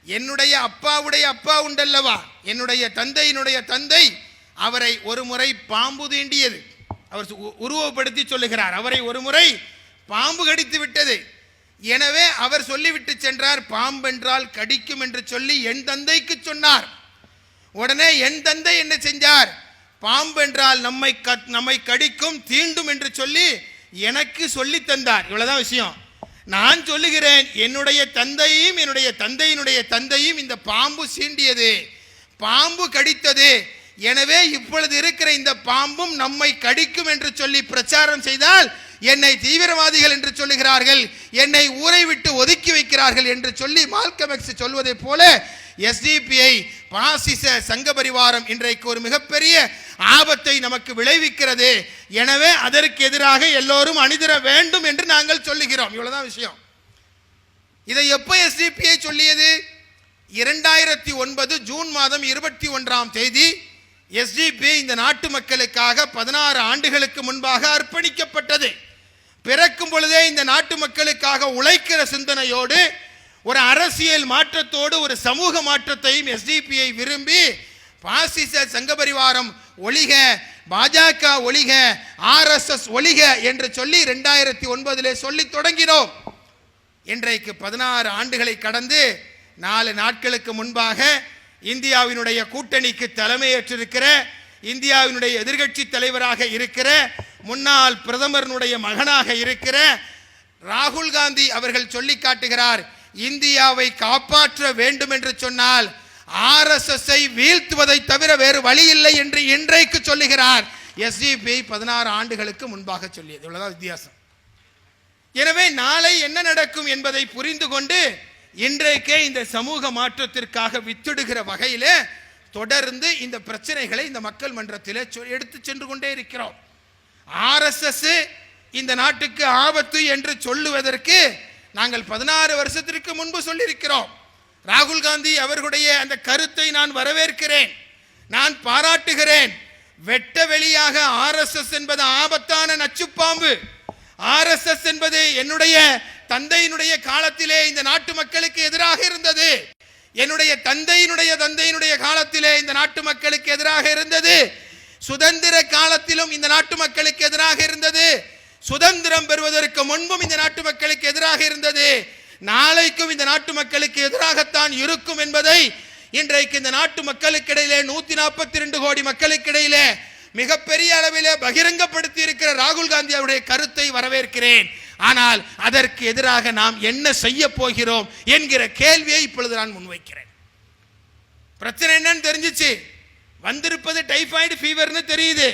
என்னுடைய அப்பாவுடைய அப்பா உண்டல்லவா, என்னுடைய தந்தையினுடைய தந்தை, அவரை ஒரு முறை பாம்பு தீண்டியது. அவர் உருவப்படுத்தி சொல்லுகிறார், அவரை ஒரு முறை பாம்பு கடித்து விட்டது. எனவே அவர் சொல்லிவிட்டு சென்றார், பாம்பென்றால் கடிக்கும் என்று சொல்லி என் தந்தைக்கு சொன்னார். உடனே என் தந்தை என்ன செஞ்சார்? பாம்பென்றால் நம்மை கடிக்கும், தீண்டும் என்று சொல்லி எனக்கு சொல்லி தந்தார். இவ்வளவுதான் விஷயம். நான் சொல்லுகிறேன், என்னுடைய தந்தையும் என்னுடைய தந்தையினுடைய தந்தையும் இந்த பாம்பு சீண்டியது, பாம்பு கடித்தது. எனவே இப்பொழுது இருக்கிற இந்த பாம்பும் நம்மை கடிக்கும் என்று சொல்லி பிரச்சாரம் செய்தால் என்னை தீவிரவாதிகள் என்று சொல்லுகிறார்கள், என்னை ஊரை விட்டு ஒதுக்கி வைக்கிறார்கள் என்று சொல்லி மால்கம் எக்ஸ் சொல்வதை போல எஸ்டிபிஐ பாசிச சங்க பரிவாரம் இன்றைக்கு ஒரு மிகப்பெரிய ஆபத்தை நமக்கு விளைவிக்கிறது. எனவே அதற்கு எதிராக எல்லோரும் அணிதிர வேண்டும் என்று நாங்கள் சொல்லுகிறோம். இவ்வளவுதான் விஷயம். இதை எப்போ எஸ்டிபிஐ சொல்லியது? 2009 ஜூன் மாதம் 21ஆம் தேதி எஸ்டிபிஐ இந்த நாட்டு மக்களுக்காக 16 ஆண்டுகளுக்கு முன்பாக அர்ப்பணிக்கப்பட்டது. பிறக்கும் பொழுதே இந்த நாட்டு மக்களுக்காக உழைக்கிற சிந்தனையோடு, ஒரு அரசியல் மாற்றத்தோடு, ஒரு சமூக மாற்றத்தையும் எஸ்டிபிஐ விரும்பி பாசிச சங்கபரிவாரம் ஒழிக, பாஜக ஒழிக, RSS ஒழிக என்று சொல்லி 2009 சொல்லி தொடங்கினோம். இன்றைக்கு 16 ஆண்டுகளை கடந்து 4 நாட்களுக்கு முன்பாக இந்தியாவினுடைய கூட்டணிக்கு தலைமையேற்றிருக்கிற, இந்தியாவினுடைய எதிர்கட்சி தலைவராக இருக்கிற, முன்னாள் பிரதமருடைய மகனாக இருக்கிற ராகுல் காந்தி அவர்கள் சொல்லி காட்டுகிறார், இந்தியாவை காப்பாற்ற வேண்டும் என்று சொன்னால் RSSஐ வீழ்த்துவதை தவிர வேறு வழி இல்லை என்று இன்றைக்கு சொல்லுகிறார். எஸ்டிபிஐ 16 ஆண்டுகளுக்கு முன்பாக சொல்லியது. இவ்வளவுதான் வித்தியாசம். எனவே நாளை என்ன நடக்கும் என்பதை புரிந்து கொண்டு இன்றைக்கே இந்த சமூக மாற்றத்திற்காக வித்திடுகிற வகையில் தொடர்ந்து இந்த பிரச்சனைகளை இந்த மக்கள் மன்றத்தில் எடுத்து சென்று கொண்டே இருக்கிறோம். RSS இந்த நாட்டுக்கு ஆபத்து என்று சொல்லுவதற்கு நாங்கள் 16 வருஷத்திற்கு முன்பு சொல்லியிருக்கிறோம். ராகுல் காந்தி அவர்களுடைய அந்த கருத்தை நான் வரவேற்கிறேன், நான் பாராட்டுகிறேன். வெட்ட வெளியாக RSS என்பது ஆபத்தான நச்சுப்பாம்பு. RSS என்பது என்னுடைய தந்தையினுடைய காலத்திலே இந்த நாட்டு மக்களுக்கு எதிராக இருந்தது, என்னுடைய தந்தையினுடைய காலத்திலே இந்த நாட்டு மக்களுக்கு எதிராக இருந்தது, சுதந்திர காலத்திலும் இந்த நாட்டு மக்களுக்கு எதிராக இருந்தது, சுதந்திரம் பெறுவதற்கு முன்பும் இந்த நாட்டு மக்களுக்கு எதிராக இருந்தது, நாளைக்கும் இந்த நாட்டு மக்களுக்கு எதிராகத்தான் இருக்கும் என்பதை இன்றைக்கு இந்த நாட்டு மக்களுக்கிடையிலே 142 கோடி மக்களுக்கிடையிலே மிகப்பெரிய அளவிலே பகிரங்கப்படுத்தி இருக்கிற ராகுல் காந்தி அவருடைய கருத்தை வரவேற்கிறேன். ஆனால் அதற்கு எதிராக நாம் என்ன செய்ய போகிறோம் என்கிற கேள்வியை இப்பொழுது நான் முன்வைக்கிறேன். பிரச்சனை என்னன்னு தெரிஞ்சிச்சு. வந்திருப்பது டைபாய்டு ஃபீவர்னு தெரியுது,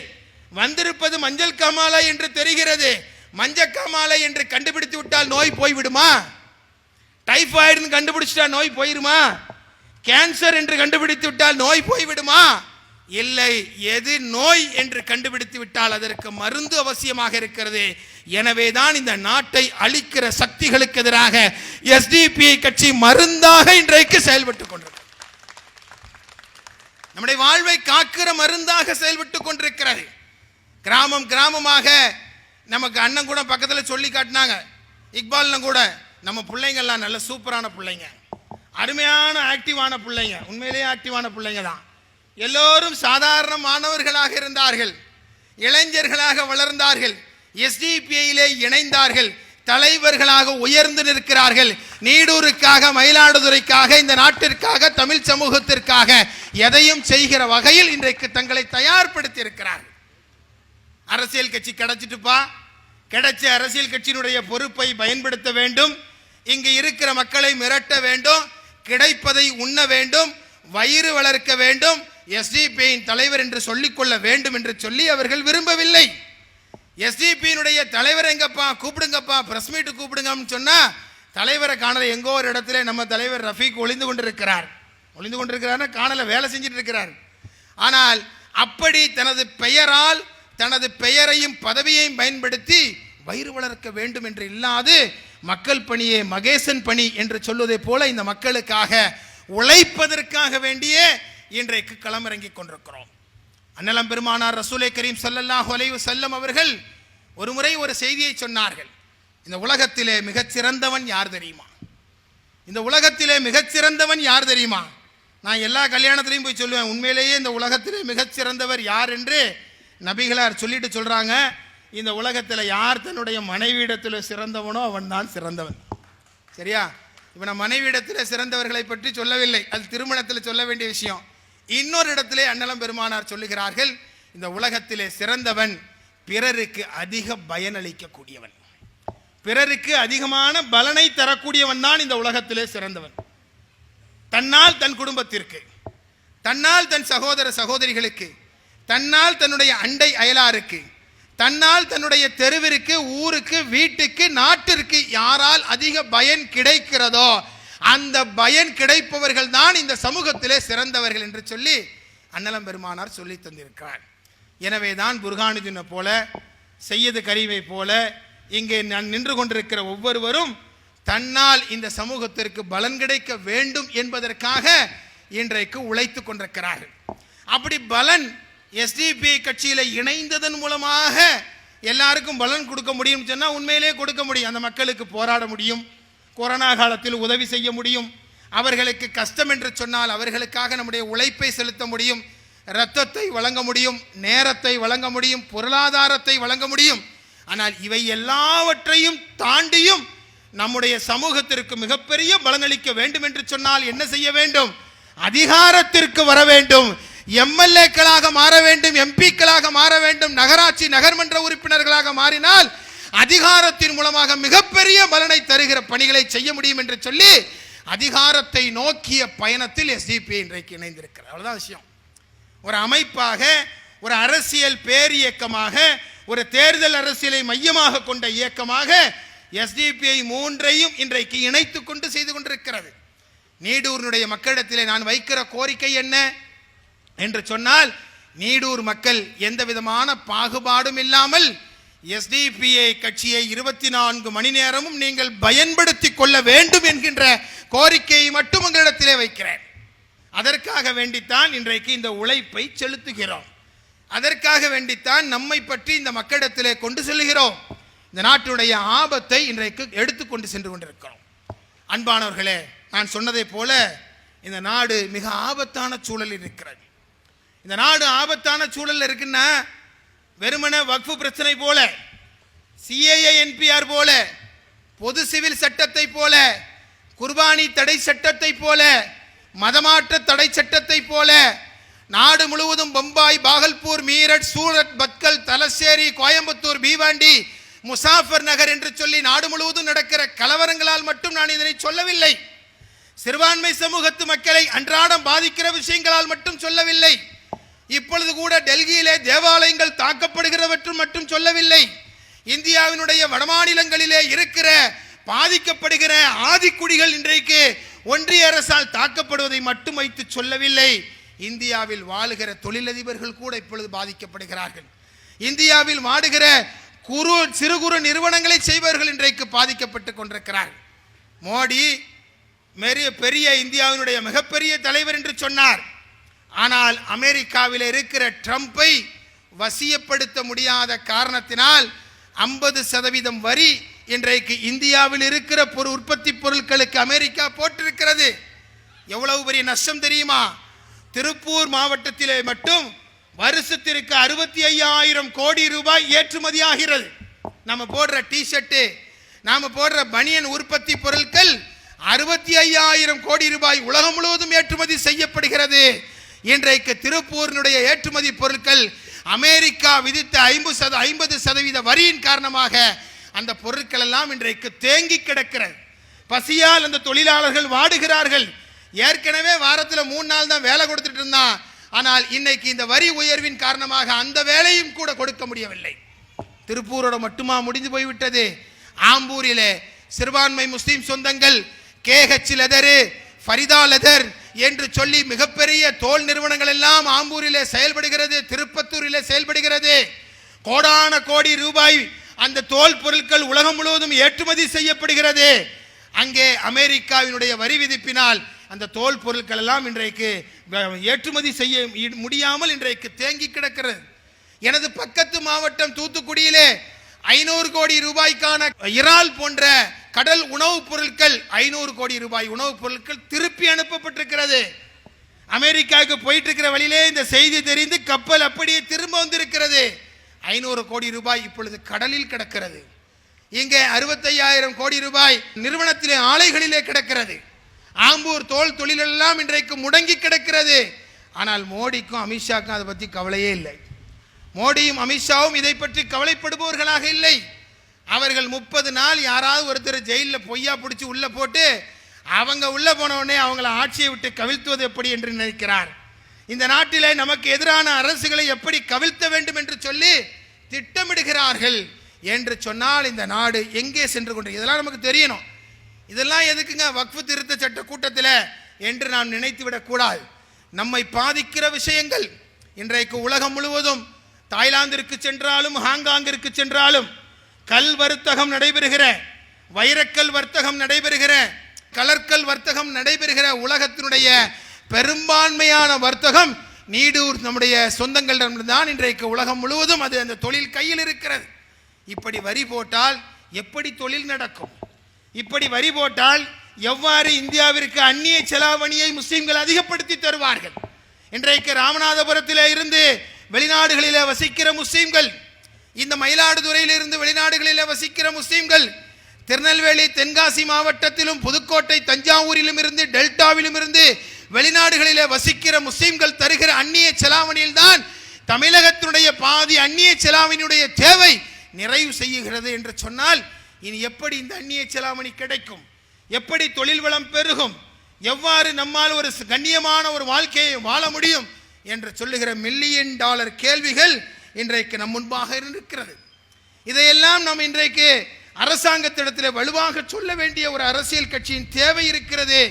வந்திருப்பது மஞ்சள் காமாலை என்று தெரிகிறது. மஞ்சள் காமாலை என்று கண்டுபிடித்து விட்டால் நோய் போய்விடுமா? டைபாய்டுன்னு கண்டுபிடிச்சிட்டா நோய் போயிருமா? கேன்சர் என்று கண்டுபிடித்து விட்டால் நோய் போய்விடுமா? இல்லை. எது நோய் என்று கண்டுபிடித்து விட்டால் அதற்கு மருந்து அவசியமாக இருக்கிறது. எனவேதான் இந்த நாட்டை அழிக்கிற சக்திகளுக்கு எதிராக எஸ்டிபிஐ கட்சி மருந்தாக இன்றைக்கு செயல்பட்டுக் கொண்டிருக்கிறது. நம்முடைய வாழ்வை காக்கிற மருந்தாக செயல்பட்டுக் கொண்டிருக்கிறது. கிராமம் கிராமமாக நமக்கு அண்ணன் கூட பக்கத்தில் சொல்லி காட்டினாங்க. இக்பால்னு கூட நம்ம பிள்ளைங்கள்லாம் நல்ல சூப்பரான பிள்ளைங்க, அருமையான ஆக்டிவான பிள்ளைங்க, உண்மையிலேயே ஆக்டிவான பிள்ளைங்க தான். எல்லோரும் சாதாரண மாணவர்களாக இருந்தார்கள், இளைஞர்களாக வளர்ந்தார்கள், எஸ்டிபிஐயிலே இணைந்தார்கள், தலைவர்களாக உயர்ந்து நிற்கிறார்கள். நீடூருக்காக, மயிலாடுதுறைக்காக, இந்த நாட்டிற்காக, தமிழ் சமூகத்திற்காக எதையும் செய்கிற வகையில் இன்றைக்கு தங்களை தயார்படுத்தி இருக்கிறார்கள். அரசியல் கட்சி கிடைச்சிட்டுப்பா, கிடைச்ச அரசியல் கட்சியினுடைய பொறுப்பை பயன்படுத்த வேண்டும், இங்கு இருக்கிற மக்களை மிரட்ட வேண்டும், கிடைப்பதை உண்ண வேண்டும், வயிறு வளர்க்க வேண்டும், எஸ்டிபியின் தலைவர் என்று சொல்லிக்கொள்ள வேண்டும் என்று சொல்லி அவர்கள் விரும்பவில்லை. எஸ்டிபியினுடைய தலைவர் எங்கப்பா, கூப்பிடுங்கப்பா, பிரஸ் மீட் கூப்பிடுங்கன்னு சொன்னா தலைவரை காணல. எங்கோ ஒரு இடத்துல நம்ம தலைவர் ரஃபீக் ஒளிந்து கொண்டிருக்கிறார் காணல, வேலை செஞ்சுட்டு இருக்கிறார். ஆனால் அப்படி தனது பெயரால், தனது பெயரையும் பதவியையும் பயன்படுத்தி வயிறு வளர்க்க வேண்டும் என்று இல்லாது மக்கள் பணியே மகேசன் பணி என்று சொல்வதை போல இந்த மக்களுக்காக உழைப்பதற்காக வேண்டிய இன்றைக்கு களமிறங்கிக் கொண்டிருக்கிறோம். அன்னலம் பெருமானார் ரசூலே கரீம் ஸல்லல்லாஹு அலைஹி வஸல்லம் அவர்கள் ஒரு முறை ஒரு செய்தியை சொன்னார்கள். இந்த உலகத்திலே மிகச்சிறந்தவன் யார் தெரியுமா? இந்த உலகத்திலே மிகச்சிறந்தவன் யார் தெரியுமா? நான் எல்லா கல்யாணத்திலையும் போய் சொல்லுவேன், உண்மையிலேயே இந்த உலகத்திலே மிகச்சிறந்தவர் யார் என்று நபிகளார் சொல்லிட்டு சொல்றாங்க. இந்த உலகத்தில் யார் தன்னுடைய மனைவியிடத்தில் சிறந்தவனோ அவன் தான் சிறந்தவன். சரியா? இப்போ நான் மனைவியிடத்தில் சிறந்தவர்களை பற்றி சொல்லவில்லை, அது திருமணத்தில் சொல்ல வேண்டிய விஷயம். இன்னொரு இடத்திலே அன்னலம் பெருமானார் சொல்லுகிறார்கள், இந்த உலகத்திலே சிறந்தவன் பிறருக்கு அதிக பயனளிக்கக்கூடியவன், பிறருக்கு அதிகமான பலனை தரக்கூடியவன் தான் இந்த உலகத்திலே சிறந்தவன். தன்னால் தன் குடும்பத்திற்கு, தன்னால் தன் சகோதர சகோதரிகளுக்கு, தன்னால் தன்னுடைய அண்டை அயலாருக்கு, தன்னால் தன்னுடைய தெருவிற்கு, ஊருக்கு, வீட்டுக்கு, நாட்டிற்கு யாரால் அதிக பயன் கிடைக்கிறதோ அந்த பயன் கிடைப்பவர்கள் தான் இந்த சமூகத்திலே சிறந்தவர்கள் என்று சொல்லி அன்னலம் பெருமானார் சொல்லி தந்திருக்கிறார். எனவே தான் புர்ஹானுதீனை போல, சையது கரீமை போல இங்கே நான் நின்று கொண்டிருக்கிற ஒவ்வொருவரும் தன்னால் இந்த சமூகத்திற்கு பலன் கிடைக்க வேண்டும் என்பதற்காக இன்றைக்கு உழைத்து கொண்டிருக்கிறார்கள். அப்படி பலன் எஸ்டிபிஐ கட்சியில் இணைந்ததன் மூலமாக எல்லாருக்கும் பலன் கொடுக்க முடியும் சொன்னால் உண்மையிலே கொடுக்க முடியும். அந்த மக்களுக்கு போராட முடியும், கொரோனா காலத்தில் உதவி செய்ய முடியும், அவர்களுக்கு கஷ்டம் என்று சொன்னால் அவர்களுக்காக நம்முடைய உழைப்பை செலுத்த முடியும், இரத்தத்தை வழங்க முடியும், நேரத்தை வழங்க முடியும், பொருளாதாரத்தை வழங்க முடியும். ஆனால் இவை எல்லாவற்றையும் தாண்டியும் நம்முடைய சமூகத்திற்கு மிகப்பெரிய பலனளிக்க வேண்டும் என்று சொன்னால் என்ன செய்ய வேண்டும்? அதிகாரத்திற்கு வர வேண்டும், எம்எல்ஏக்களாக மாற வேண்டும், எம்பிக்களாக மாற வேண்டும், நகராட்சி நகர்மன்ற உறுப்பினர்களாக மாறினால் அதிகாரத்தின் மூலமாக மிகப்பெரிய பலனை தருகிற பணிகளை செய்ய முடியும் என்று சொல்லி அதிகாரத்தை நோக்கிய பயணத்தில் எஸ்டிபிஐ இன்றைக்கு இணைந்திருக்கிறார். அவ்வளவுதான் விஷயம். ஒரு அமைப்பாக, ஒரு அரசியல் பேர் இயக்கமாக, ஒரு தேர்தல் அரசியலை மையமாக கொண்ட இயக்கமாக எஸ்டிபிஐ மூன்றையும் இன்றைக்கு இணைத்து கொண்டு செய்து கொண்டிருக்கிறது. நீடூரினுடைய மக்களிடத்திலே நான் வைக்கிற கோரிக்கை என்ன என்று சொன்னால், நீடூர் மக்கள் எந்த விதமான பாகுபாடும் இல்லாமல் எஸ்டிபிஐ கட்சியை 24 மணி நேரமும் நீங்கள் பயன்படுத்திக் கொள்ள வேண்டும் என்கின்ற கோரிக்கையை மட்டும் உங்களிடத்திலே வைக்கிறேன். அதற்காக வேண்டித்தான் இன்றைக்கு இந்த உழைப்பை செலுத்துகிறோம். அதற்காக வேண்டித்தான் நம்மை பற்றி இந்த மக்களிடத்திலே கொண்டு செல்கிறோம். இந்த நாட்டுடைய ஆபத்தை இன்றைக்கு எடுத்துக்கொண்டு சென்று கொண்டிருக்கிறோம். அன்பானவர்களே, நான் சொன்னதை போல இந்த நாடு மிக ஆபத்தான சூழலில் இருக்கிறது. இந்த நாடு ஆபத்தான சூழல் இருக்குன்னா வெறுமன வக்ஃபு பிரச்சனை போல, சிஏஏ என்பிஆர் போல, பொது சிவில் சட்டத்தை போல, குர்பானி தடை சட்டத்தை போல, மதமாற்ற தடை சட்டத்தை போல நாடு முழுவதும் பம்பாய், பாகல்பூர், மீரட், சூரத், பத்கல், தலசேரி, கோயம்புத்தூர், பீவாண்டி, முசாஃபர் நகர் என்று சொல்லி நாடு முழுவதும் நடக்கிற கலவரங்களால் மட்டும் நான் இதனை சொல்லவில்லை. சிறுபான்மை சமூகத்து மக்களை அன்றாடம் பாதிக்கிற விஷயங்களால் மட்டும் சொல்லவில்லை. இப்பொழுது கூட டெல்லியிலே தேவாலயங்கள் தாக்கப்படுகிறவற்றும் மட்டும் சொல்லவில்லை. இந்தியாவினுடைய வடமாநிலங்களிலே இருக்கிற பாதிக்கப்படுகிற ஆதிக்குடிகள் இன்றைக்கு ஒன்றிய அரசால் தாக்கப்படுவதை மட்டும் வைத்து சொல்லவில்லை. இந்தியாவில் வாழுகிற தொழிலதிபர்கள் கூட இப்பொழுது பாதிக்கப்படுகிறார்கள். இந்தியாவில் வாடுகிற சிறு குறு நிறுவனங்களை செய்பவர்கள் இன்றைக்கு பாதிக்கப்பட்டு கொண்டிருக்கிறார்கள். மோடி பெரிய இந்தியாவினுடைய மிகப்பெரிய தலைவர் என்று சொன்னார். ஆனால் அமெரிக்காவில் இருக்கிற ட்ரம்பை வசியப்படுத்த முடியாத காரணத்தினால் 50% வரி இன்றைக்கு இந்தியாவில் இருக்கிற உற்பத்தி பொருட்களுக்கு அமெரிக்கா போட்டிருக்கிறது. எவ்வளவு பெரிய நஷ்டம் தெரியுமா? திருப்பூர் மாவட்டத்திலே மட்டும் வருஷத்திற்கு 65,000 கோடி ரூபாய் ஏற்றுமதி ஆகிறது. நம்ம போடுற டிஷர்ட்டு, நாம போடுற பனியன் உற்பத்தி பொருட்கள் 65,000 கோடி ரூபாய் உலகம் முழுவதும் ஏற்றுமதி செய்யப்படுகிறது. இன்றைக்கு திருப்பூரினுடைய ஏற்றுமதி பொருட்கள் அமெரிக்கா விதித்த 50% வரியின் காரணமாக அந்த பொருட்கள் எல்லாம் இன்றைக்கு தேங்கி கிடக்கிறது. பசியால் அந்த தொழிலாளர்கள் வாடுகிறார்கள். ஏற்கனவே வாரத்தில் 3 நாள் தான் வேலை கொடுத்துட்டு இருந்தான். ஆனால் இன்னைக்கு இந்த வரி உயர்வின் காரணமாக அந்த வேலையும் கூட கொடுக்க முடியவில்லை. திருப்பூரோட மட்டுமா முடிந்து போய்விட்டது. ஆம்பூரிலே சிறுபான்மை முஸ்லீம் சொந்தங்கள் KH லெதர், ஃபரிதா லெதர் என்று சொல்லி மிகப்பெரிய தோல் நிறுவனங்கள் எல்லாம் ஆம்பூரிலே செயல்படுகிறது, திருப்பத்தூரிலே செயல்படுகிறது. கோடான கோடி ரூபாய் அந்த தோல் பொருட்கள் உலகம் முழுவதும் ஏற்றுமதி செய்யப்படுகிறது. அங்கே அமெரிக்காவினுடைய வரி விதிப்பினால் அந்த தோல் பொருட்கள் எல்லாம் இன்றைக்கு ஏற்றுமதி செய்ய முடியாமல் இன்றைக்கு தேங்கி கிடக்கிறது. எனது பக்கத்து மாவட்டம் தூத்துக்குடியிலே 500 கோடி ரூபாய்க்கான இறால் போன்ற கடல் உணவுப் பொருட்கள் 500 கோடி ரூபாய் உணவுப் பொருட்கள் திருப்பி அனுப்பப்பட்டிருக்கிறது. அமெரிக்காவுக்கு போயிட்டு இருக்கிற வழியிலே இந்த செய்தி தெரிந்து கப்பல் அப்படியே திரும்ப வந்திருக்கிறது. 500 கோடி ரூபாய் இப்பொழுது கடலில் கிடக்கிறது. இங்கே 65,000 கோடி ரூபாய் நிறுவனத்திலே ஆலைகளிலே கிடக்கிறது. ஆம்பூர் தோல் தொழிலெல்லாம் இன்றைக்கு முடங்கி கிடக்கிறது. ஆனால் மோடிக்கும் அமித்ஷாக்கும் அதை பற்றி கவலையே இல்லை. மோடியும் அமித்ஷாவும் இதை பற்றி கவலைப்படுபவர்களாக இல்லை. அவர்கள் 30 நாள் யாராவது ஒருத்தர் ஜெயிலில் பொய்யா பிடிச்சி உள்ள போட்டு அவங்க உள்ள போன உடனே அவங்கள ஆட்சியை விட்டு கவிழ்த்துவது எப்படி என்று நினைக்கிறார். இந்த நாட்டிலே நமக்கு எதிரான அரசுகளை எப்படி கவிழ்த்த வேண்டும் என்று சொல்லி திட்டமிடுகிறார்கள் என்று சொன்னால் இந்த நாடு எங்கே சென்று கொண்டு இதெல்லாம் நமக்கு தெரியணும். இதெல்லாம் எதுக்குங்க வக்ஃபு திருத்த சட்ட கூட்டத்தில் என்று நாம் நினைத்து விடக்கூடாது. நம்மை பாதிக்கிற விஷயங்கள் இன்றைக்கு உலகம் முழுவதும் தாய்லாந்திற்கு சென்றாலும் ஹாங்காங்கிற்கு சென்றாலும் கல் வர்த்தகம் நடைபெறுகிற, வைரக்கல் வர்த்தகம் நடைபெறுகிற, கலர்கல் வர்த்தகம் நடைபெறுகிற உலகத்தினுடைய பெரும்பான்மையான வர்த்தகம் நீடூர் நம்முடைய சொந்தங்களிடம்தான் இன்றைக்கு உலகம் முழுவதும் அது அந்த தொழில் கையில் இருக்கிறது. இப்படி வரி போட்டால் எப்படி தொழில் நடக்கும்? இப்படி வரி போட்டால் எவ்வாறு இந்தியாவிற்கு அந்நிய செலாவணியை முஸ்லிம்கள் அதிகப்படுத்தி தருவார்கள்? இன்றைக்கு ராமநாதபுரத்திலே இருந்து வெளிநாடுகளிலே வசிக்கிற முஸ்லிம்கள், இந்த மயிலாடுதுறையில் இருந்து வெளிநாடுகளிலே வசிக்கிற முஸ்லிம்கள், திருநெல்வேலி தென்காசி மாவட்டத்திலும் புதுக்கோட்டை தஞ்சாவூரிலும் இருந்து டெல்டாவிலும் இருந்து வெளிநாடுகளிலே வசிக்கிற முஸ்லிம்கள் தருகிற அந்நிய செலாவணியில் தான் தமிழகத்தினுடைய பாதி அந்நிய செலாவணியுடைய தேவை நிறைவு செய்கிறது என்று சொன்னால் இனி எப்படி இந்த அந்நிய செலாவணி கிடைக்கும்? எப்படி தொழில் வளம் பெருகும்? எவ்வாறு நம்மால் ஒரு கண்ணியமான ஒரு வாழ்க்கையை வாழ முடியும் என்று சொல்லுகிற $1,000,000 கேள்விகள் இன்றைக்கு நம் முன்பாக இருக்கிறது. இதையெல்லாம் நாம் இன்றைக்கு அரசாங்கத்திடத்தில் வலுவாக சொல்ல வேண்டிய ஒரு அரசியல் கட்சியின் தேவை இருக்கிறது.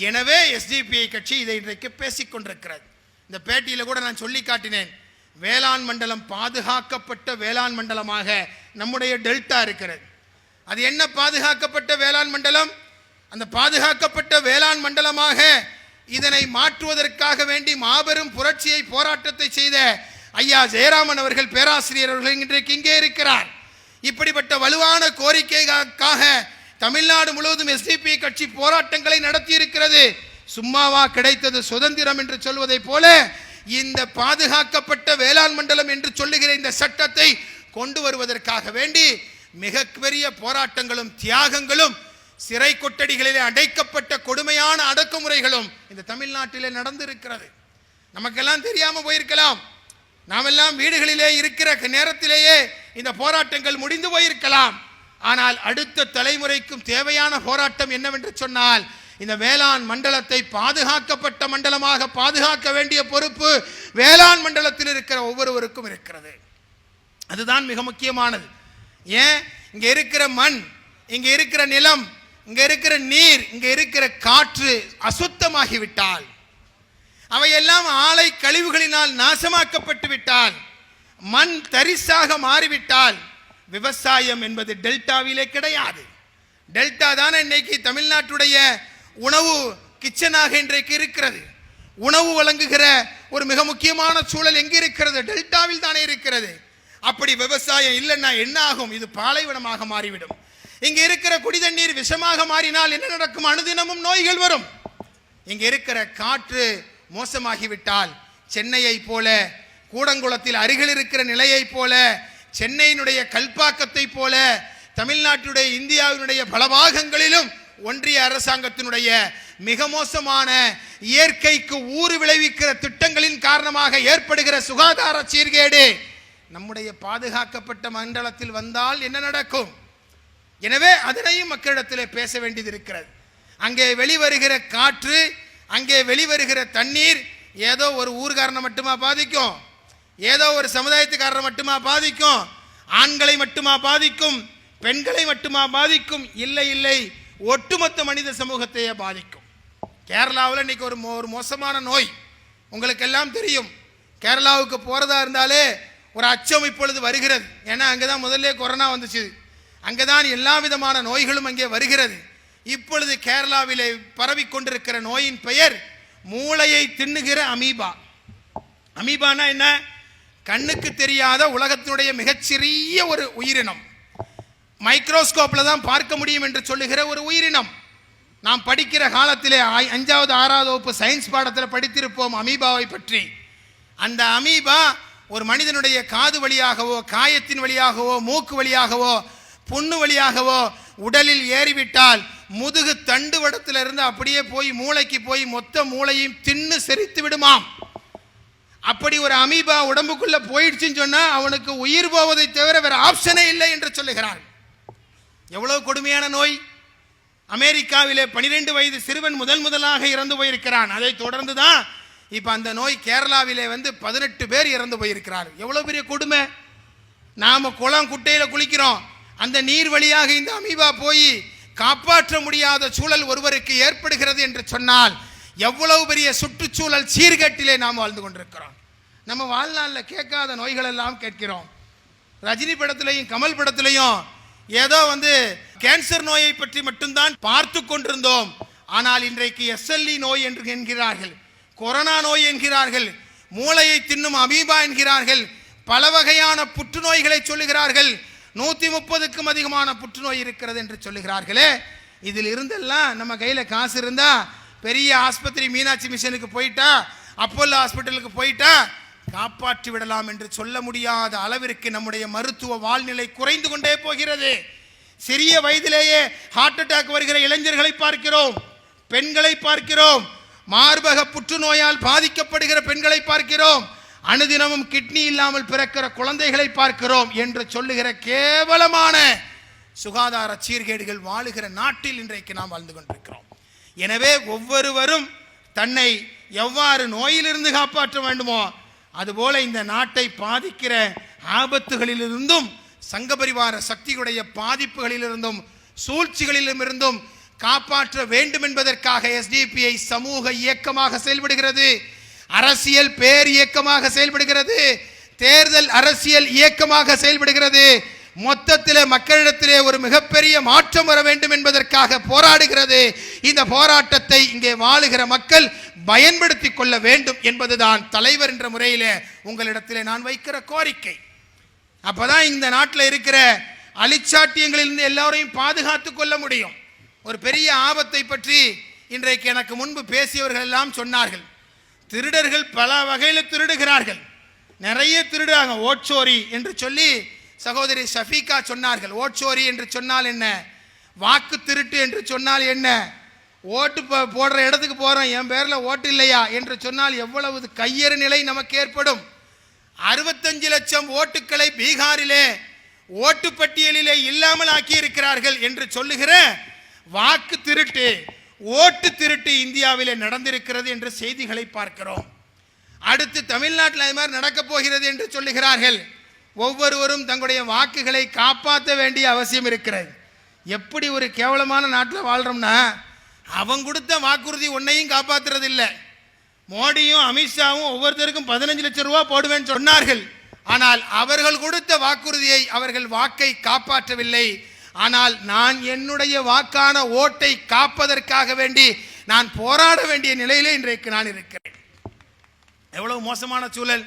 எனவே SDPI கட்சி இதை இன்றைக்கு பேசிக்கொண்டிருக்கிறது. இந்த பேட்டியில் கூட நான் சொல்லி காட்டினேன். வேளாண் மண்டலம் பாதுகாக்கப்பட்ட வேளாண் மண்டலமாக நம்முடைய டெல்டா இருக்கிறது. அது என்ன பாதுகாக்கப்பட்ட வேளாண் மண்டலம்? அந்த பாதுகாக்கப்பட்ட வேளாண் மண்டலமாக இதனை மாற்றுவதற்காக வேண்டி மாபெரும் புரட்சியை போராட்டத்தை செய்த ஐயா ஜெயராமன் அவர்கள், பேராசிரியர் அவர்கள் இன்றைக்கு இங்கே இருக்கிறார். இப்படிப்பட்ட வலுவான கோரிக்கைக்காக தமிழ்நாடு முழுவதும் SDPI கட்சி போராட்டங்களை நடத்தி இருக்கிறது. சும்மாவா கிடைத்தது சுதந்திரம் என்று சொல்வதை போல இந்த பாதுகாக்கப்பட்ட வேளாண் மண்டலம் என்று சொல்லுகிற இந்த சட்டத்தை கொண்டு வருவதற்காக வேண்டி மிகப்பெரிய போராட்டங்களும் தியாகங்களும் சிறை கொட்டடிகளிலே அடைக்கப்பட்ட கொடுமையான அடக்குமுறைகளும் இந்த தமிழ்நாட்டிலே நடந்திருக்கிறது. நமக்கெல்லாம் தெரியாம போயிருக்கலாம். நாமெல்லாம் வீடுகளிலே இருக்கிற நேரத்திலேயே இந்த போராட்டங்கள் முடிந்து போயிருக்கலாம். ஆனால் அடுத்த தலைமுறைக்கும் தேவையான போராட்டம் என்னவென்று சொன்னால், இந்த வேளாண் மண்டலத்தை பாதுகாக்கப்பட்ட மண்டலமாக பாதுகாக்க வேண்டிய பொறுப்பு வேளாண் மண்டலத்தில் இருக்கிற ஒவ்வொருவருக்கும் இருக்கிறது. அதுதான் மிக முக்கியமானது. ஏன், இங்க இருக்கிற மண், இங்க இருக்கிற நிலம், இங்க இருக்கிற நீர், இங்க இருக்கிற காற்று அசுத்தமாகிவிட்டால், அவையெல்லாம் ஆலை கழிவுகளினால் நாசமாக்கப்பட்டு விட்டால், மண் தரிசாக மாறிவிட்டால், விவசாயம் என்பது டெல்டாவிலே கிடையாது. டெல்டா தானே இன்னைக்கு தமிழ்நாட்டுடைய உணவு கிச்சனாக இன்றைக்கு இருக்கிறது. உணவு வழங்குகிற ஒரு மிக முக்கியமான சூழல் எங்கே இருக்கிறது? டெல்டாவில் தானே இருக்கிறது. அப்படி விவசாயம் இல்லைன்னா என்ன ஆகும்? இது பாலைவனமாக மாறிவிடும். இங்க இருக்கிற குடிதண்ணீர் விஷமாக மாறினால் என்ன நடக்கும்? அனுதினமும் நோய்கள் வரும். இங்க இருக்கிற காற்று மோசமாகிவிட்டால், சென்னையை போல, கூடங்குளத்தில் அருகில் இருக்கிற நிலையை போல, சென்னையினுடைய கல்பாக்கத்தை போல, தமிழ்நாட்டுடைய இந்தியாவினுடைய பல பாகங்களிலும் ஒன்றிய அரசாங்கத்தினுடைய மிக மோசமான இயற்கைக்கு ஊறு விளைவிக்கிற திட்டங்களின் காரணமாக ஏற்படுகிற சுகாதார சீர்கேடு நம்முடைய பாதுகாக்கப்பட்ட மண்டலத்தில் வந்தால் என்ன நடக்கும்? எனவே அதனையும் மக்களிடத்திலே பேச வேண்டியது இருக்கிறது. அங்கே வெளிவருகிற காற்று, அங்கே வெளிவருகிற தண்ணீர் ஏதோ ஒரு ஊர்காரனை மட்டுமா பாதிக்கும்? ஏதோ ஒரு சமுதாயத்துக்காரரை மட்டுமா பாதிக்கும்? ஆண்களை மட்டுமா பாதிக்கும்? பெண்களை மட்டுமா பாதிக்கும்? இல்லை இல்லை, ஒட்டுமொத்த மனித சமூகத்தையே பாதிக்கும். கேரளாவில் இன்னைக்கு ஒரு மோசமான நோய் உங்களுக்கெல்லாம் தெரியும். கேரளாவுக்கு போறதா இருந்தாலே ஒரு அச்சம் இப்பொழுது வருகிறது. ஏன்னா அங்கதான் முதல்ல கொரோனா வந்துச்சு, அங்கதான் எல்லா விதமான நோய்களும் அங்கே வருகிறது. இப்பொழுது கேரளாவிலே பரவி கொண்டிருக்கிற நோயின் பெயர் மூளையை தின்னுகிற அமீபா. அமீபானா என்ன? கண்ணுக்கு தெரியாத உலகத்தினுடைய மிகச்சிறிய ஒரு உயிரினம், மைக்ரோஸ்கோப்ல தான் பார்க்க முடியும் என்று சொல்லுகிற ஒரு உயிரினம். நாம் படிக்கிற காலத்திலே 5வது 6வது வகுப்பு சயின்ஸ் பாடத்தில் படித்திருப்போம் அமீபாவை பற்றி. அந்த அமீபா ஒரு மனிதனுடைய காது வழியாகவோ, காயத்தின் வழியாகவோ, மூக்கு வழியாகவோ, புண்ணு வழியாகவோ உடலில் ஏறிவிட்டால் முதுகு தண்டுவடத்திலிருந்து அப்படியே போய் மூளைக்கு போய் மொத்த மூளையும் தின்னு செரித்து விடுமாம். அப்படி ஒரு அமீபா உடம்புக்குள்ள போயிடுச்சுன்னு சொன்னா அவனுக்கு உயிர் போவதை தவிர வேற ஆப்ஷனே இல்லை என்று சொல்லுகிறார். எவ்வளவு கொடுமையான நோய்! அமெரிக்காவிலே 12 வயது சிறுவன் முதலாக இறந்து போயிருக்கிறான். அதை தொடர்ந்து தான் இப்ப அந்த நோய் கேரளாவிலே 18 பேர் இறந்து போயிருக்கிறார். எவ்வளவு பெரிய கொடுமை! நாம குளம் குட்டையில குளிக்கிறோம், அந்த நீர் வழியாக இந்த அமீபா போய் காப்பாற்ற முடியாத சூழல் ஒருவருக்கு ஏற்படுகிறது என்று சொன்னால் எவ்வளவு பெரிய சுற்றுச்சூழல் சீர்கேட்டிலே நாம் வாழ்ந்து கொண்டிருக்கிறோம். நம்ம வாழ்நாளில் கேட்காத நோய்கள் எல்லாம் கேட்கிறோம். ரஜினி படத்திலையும் கமல் படத்திலையும் ஏதோ கேன்சர் நோயை பற்றி மட்டும்தான் பார்த்து கொண்டிருந்தோம். ஆனால் இன்றைக்கு SLE நோய் என்று என்கிறார்கள், கொரோனா நோய் என்கிறார்கள், மூளையை தின்னும் அமீபா என்கிறார்கள், பல வகையான புற்றுநோய்களை சொல்லுகிறார்கள். 130க்கும் அதிகமான புற்றுநோய் இருக்கிறது என்று சொல்லுகிறார்களே. இதில் இருந்தெல்லாம் நம்ம கையில காசு இருந்தா பெரிய ஆஸ்பத்திரி மீனாட்சி மிஷனுக்கு போயிட்டா, அப்போலோ ஹாஸ்பிட்டலுக்கு போயிட்டா காப்பாற்றி விடலாம் என்று சொல்ல முடியாத அளவிற்கு நம்முடைய மருத்துவ வாழ்நிலை குறைந்து கொண்டே போகிறது. சிறிய வயதிலேயே ஹார்ட் அட்டாக் வருகிற இளைஞர்களை பார்க்கிறோம், பெண்களை பார்க்கிறோம், மார்பக புற்றுநோயால் பாதிக்கப்படுகிற பெண்களை பார்க்கிறோம், அனுதினமும் கிட்னி இல்லாமல் பிறக்கிற குழந்தைகளை பார்க்கிறோம் என்று சொல்லுகிற கேவலமான சுகாதார சீர்கேடுகள் வாழுகிற நாட்டில் இன்றைக்கு நாம் வாழ்ந்து கொண்டிருக்கிறோம். எனவே ஒவ்வொருவரும் தன்னை எவ்வாறு நோயிலிருந்து காப்பாற்ற வேண்டுமோ அதுபோல இந்த நாட்டை பாதிக்கிற ஆபத்துகளிலிருந்தும், சங்கபரிவார சக்திகளுடைய பாதிப்புகளிலிருந்தும், சூழ்ச்சிகளிலிருந்தும் காப்பாற்ற வேண்டும் என்பதற்காக SDPI சமூக இயக்கமாக செயல்படுகிறது, அரசியல் பேர் இயக்கமாக செயல்படுகிறது, தேர்தல் அரசியல் இயக்கமாக செயல்படுகிறது. மொத்தத்திலே மக்களிடத்திலே ஒரு மிகப்பெரிய மாற்றம் வர வேண்டும் என்பதற்காக போராடுகிறது. இந்த போராட்டத்தை இங்கே வாழுகிற மக்கள் பயன்படுத்திக் கொள்ள வேண்டும் என்பதுதான் தலைவர் என்ற முறையிலே உங்களிடத்திலே நான் வைக்கிற கோரிக்கை. அப்பதான் இந்த நாட்டில் இருக்கிற அழிச்சாட்டியங்களிலிருந்து எல்லாரையும் பாதுகாத்துக் கொள்ள முடியும். ஒரு பெரிய ஆபத்தை பற்றி இன்றைக்கு எனக்கு முன்பு பேசியவர்கள் எல்லாம் சொன்னார்கள். திருடர்கள் பல வகையில் திருடுகிறார்கள், நிறைய திருடுறாங்க. ஓட்சோரி என்று சொல்லி சகோதரி ஷஃபீகா சொன்னார்கள். ஓட்சோரி என்று சொன்னால் என்ன? வாக்கு திருட்டு என்று சொன்னால் என்ன? ஓட்டு போடுற இடத்துக்கு போகிறோம், என் பேரில் ஓட்டு இல்லையா என்று சொன்னால் எவ்வளவு கையறு நிலை நமக்கு ஏற்படும். 65 லட்சம் ஓட்டுக்களை பீகாரிலே ஓட்டு பட்டியலிலே இல்லாமல் ஆக்கி இருக்கிறார்கள் என்று சொல்லுகிற வாக்கு திருட்டு, ஓட்டு திருட்டு இந்தியாவிலே நடந்திருக்கிறது என்ற செய்திகளை பார்க்கிறோம். அடுத்து தமிழ்நாட்டில் அது மாதிரி நடக்கப் போகிறது என்று சொல்லுகிறார்கள். ஒவ்வொருவரும் தங்களுடைய வாக்குகளை காப்பாற்ற வேண்டிய அவசியம் இருக்கிறது. எப்படி ஒரு கேவலமான நாட்டில் வாழ்கிறோம்னா, அவங்க கொடுத்த வாக்குறுதி ஒன்றையும் காப்பாற்றுறது இல்லை. மோடியும் அமித்ஷாவும் ஒவ்வொருத்தருக்கும் 15 லட்சம் ரூபா போடுவேன்னு சொன்னார்கள். ஆனால் அவர்கள் கொடுத்த வாக்குறுதியை, அவர்கள் வாக்கை காப்பாற்றவில்லை. ஆனால் நான் என்னுடைய வாக்கான ஓட்டை காப்பதற்காக வேண்டி நான் போராட வேண்டிய நிலையிலே இன்றைக்கு நான் இருக்கிறேன். எவ்வளவு மோசமான சூழல்!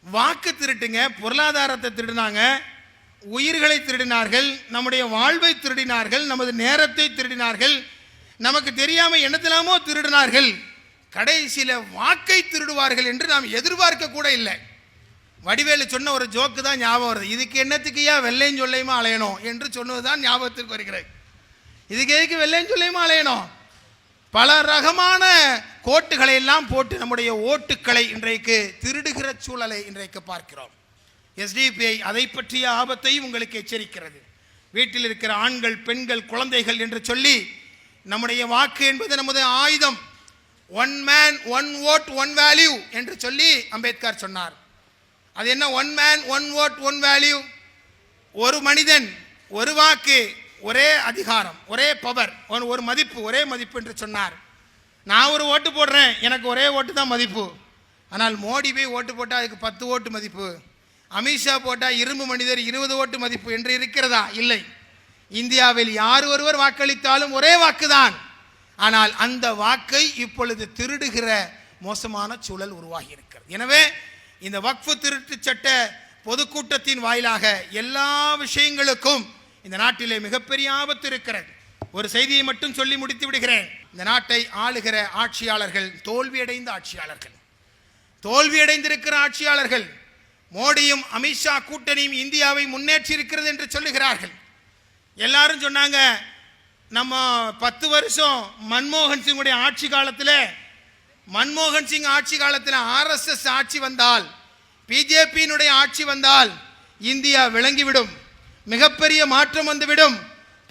வாக்கு திருட்டுங்க, பொருளாதாரத்தை திருடினாங்க, உயிர்களை திருடினார்கள், நம்முடைய வாழ்வை திருடினார்கள், நமது நேரத்தை திருடினார்கள், நமக்கு தெரியாமல் என்னத்திலாமோ திருடினார்கள். கடைசியில் வாக்கை திருடுவார்கள் என்று நாம் எதிர்பார்க்க கூட இல்லை. வடிவேலு சொன்ன ஒரு ஜோக்கு தான் ஞாபகம் வருது. இதுக்கு என்னத்துக்குயா வெள்ளையும் சொல்லையுமா அலையணும் என்று சொன்னது தான் ஞாபகத்திற்கு வருகிறது. இதுக்கு எதுக்கு வெள்ளையும் சொல்லையுமா அலையணும்? பல ரகமான கோட்டுகளை எல்லாம் போட்டு நம்முடைய ஓட்டுக்களை இன்றைக்கு திருடுகிற சூழலை இன்றைக்கு பார்க்கிறோம். எஸ்டிபிஐ அதை பற்றிய ஆபத்தை உங்களுக்கு எச்சரிக்கிறது. வீட்டில் இருக்கிற ஆண்கள், பெண்கள், குழந்தைகள் என்று சொல்லி நம்முடைய வாக்கு என்பது நமது ஆயுதம். One man one vote one value என்று சொல்லி அம்பேத்கர் சொன்னார். அது என்ன? One man one vote one value. ஒரு மனிதன் ஒரு வாக்கு, ஒரே அதிகாரம், ஒரே பவர், ஒரு மதிப்பு, ஒரே மதிப்பு என்று சொன்னார். நான் ஒரு ஓட்டு போடுறேன், எனக்கு ஒரே ஓட்டு தான் மதிப்பு. ஆனால் மோடி போய் ஓட்டு போட்டால் அதுக்கு 10 ஓட்டு மதிப்பு, அமித்ஷா போட்டால் இரும்பு மனிதர் 20 ஓட்டு மதிப்பு என்று இருக்கிறதா? இல்லை. இந்தியாவில் யார் ஒருவர் வாக்களித்தாலும் ஒரே வாக்குதான். ஆனால் அந்த வாக்கை இப்பொழுது திருடுகிற மோசமான சூழல் உருவாகி இருக்கிறது. எனவே இந்த வக்ஃபு திருட்டு சட்ட பொதுக்கூட்டத்தின் வாயிலாக எல்லா விஷயங்களுக்கும் இந்த நாட்டிலே மிகப்பெரிய ஆபத்து இருக்கிறது. ஒரு செய்தியை மட்டும் சொல்லி முடித்து விடுகிறேன். இந்த நாட்டை ஆளுகிற ஆட்சியாளர்கள் தோல்வியடைந்த ஆட்சியாளர்கள், தோல்வியடைந்திருக்கிற ஆட்சியாளர்கள். மோடியும் அமித்ஷா கூட்டணியும் இந்தியாவை முன்னேற்றி இருக்கிறது என்று சொல்லுகிறார்கள். எல்லாரும் சொன்னாங்க, நம்ம 10 வருஷம் மன்மோகன் சிங்குடைய ஆட்சி காலத்தில், மன்மோகன் சிங் ஆட்சி காலத்தில் RSS ஆட்சி வந்தால், பிஜேபியினுடைய ஆட்சி வந்தால் இந்தியா விளங்கிவிடும், மிகப்பெரிய மாற்றம் வந்துவிடும்,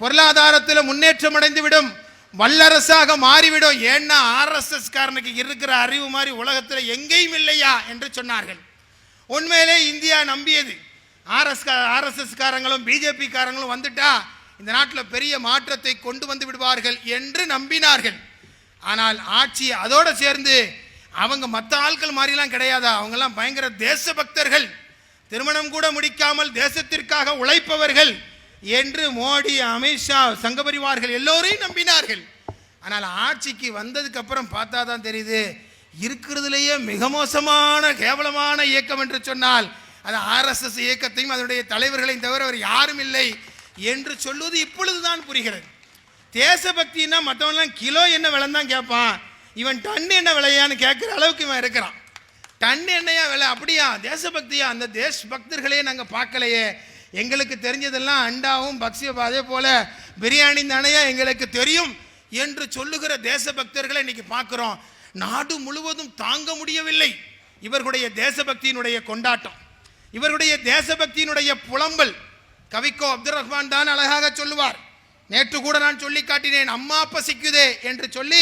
பொருளாதாரத்தில் முன்னேற்றம் அடைந்துவிடும், வல்லரசாக மாறிவிடும். ஏன்னா RSS காரனுக்கு இருக்கிற அறிவு மாதிரி உலகத்தில் எங்கேயும் இல்லையா என்று சொன்னார்கள். உண்மையிலே இந்தியா நம்பியது. RSS காரங்களும் பிஜேபி காரங்களும் வந்துட்டா இந்த நாட்டில் பெரிய மாற்றத்தை கொண்டு வந்து விடுவார்கள் என்று நம்பினார்கள். ஆனால் ஆட்சி அதோடு சேர்ந்து அவங்க மற்ற ஆட்கள் மாதிரிலாம் கிடையாதா, அவங்கெல்லாம் பயங்கர தேசபக்தர்கள், திருமணம் கூட முடிக்காமல் தேசத்திற்காக உழைப்பவர்கள் என்று மோடி, அமித்ஷா, சங்கபரிவார்கள் எல்லோரையும் நம்பினார்கள். ஆனால் ஆட்சிக்கு வந்ததுக்கு அப்புறம் பார்த்தா தான் தெரியுது, இருக்கிறதுலேயே மிக மோசமான கேவலமான இயக்கம் என்று சொன்னால் அது RSS இயக்கத்தையும் அதனுடைய தலைவர்களையும் தவிர அவர் யாரும் இல்லை என்று சொல்வது இப்பொழுதுதான் புரிகிறது. தேசபக்தின்னா மற்றவன்லாம் கிலோ என்ன விலை தான் கேட்பான், இவன் டன் என்ன விலையான்னு கேட்குற அளவுக்கு இவன் இருக்கிறான். டன் என்னையா விலை? அப்படியா தேசபக்தியா? அந்த தேசபக்தர்களே நாங்கள் பார்க்கலையே, எங்களுக்கு தெரிஞ்சதெல்லாம் அண்டாவும் பக்ஸியும் அதே போல பிரியாணி தானையா எங்களுக்கு தெரியும் என்று சொல்லுகிற தேசபக்தர்களை இன்னைக்கு பார்க்குறோம். நாடு முழுவதும் தாங்க முடியவில்லை இவர்களுடைய தேசபக்தியினுடைய கொண்டாட்டம், இவர்களுடைய தேசபக்தியினுடைய புலம்பல். கவிக்கோ அப்துல் ரஹ்மான் தான் அழகாக சொல்லுவார். நேற்று கூட நான் சொல்லி காட்டினேன், அம்மா பசிக்குதே என்று சொல்லி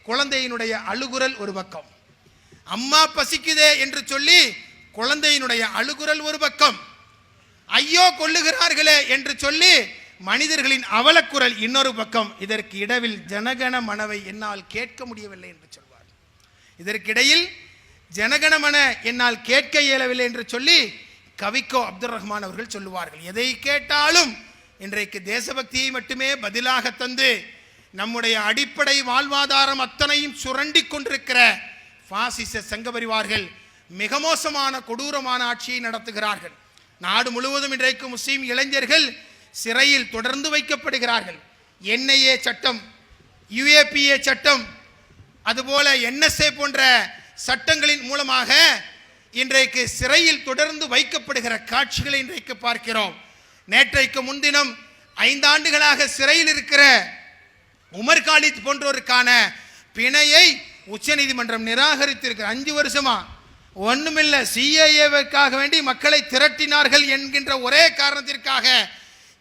குழந்தையினுடைய அழுகுரல் ஒரு பக்கம், அம்மா பசிக்குதே என்று சொல்லி குழந்தையினுடைய அழுகுரல் ஒரு பக்கம், ஐயோ கொல்லுகிறார்களே என்று சொல்லி மனிதர்களின் அவலக்குரல் இன்னொரு பக்கம். இதற்கு இடையில் ஜனகண மனவை என்னால் கேட்க முடியவில்லை என்று சொல்வார். இதற்கிடையில் ஜனகணமன என்னால் கேட்க இயலவில்லை என்று சொல்லி கவிக்கோ அப்துல் ரஹ்மான் அவர்கள் சொல்லுவார்கள். எதை கேட்டாலும் இன்றைக்கு தேசபக்தியை மட்டுமே பதிலாக தந்து நம்முடைய அடிப்படை வாழ்வாதாரம் அத்தனையும் சுரண்டி கொண்டிருக்கிற பாசிச சங்கபரிவார்கள் மிக மோசமான கொடூரமான ஆட்சியை நடத்துகிறார்கள். நாடு முழுவதும் இன்றைக்கு முஸ்லீம் இளைஞர்கள் சிறையில் தொடர்ந்து வைக்கப்படுகிறார்கள். NIA சட்டம், UAPA சட்டம், அதுபோல NSA போன்ற சட்டங்களின் மூலமாக இன்றைக்கு சிறையில் தொடர்ந்து வைக்கப்படுகிற காட்சிகளை இன்றைக்கு பார்க்கிறோம். நேற்றைக்கு முன்தினம் 5 ஆண்டுகளாக சிறையில் இருக்கிற உமர் காலித் போன்றோருக்கான பிணையை உச்சநீதிமன்றம் நிராகரித்திருக்கிற 5 வருஷமா ஒண்ணுமில்ல, சிஏஏவுக்காக வேண்டி மக்களை திரட்டினார்கள் என்கின்ற ஒரே காரணத்திற்காக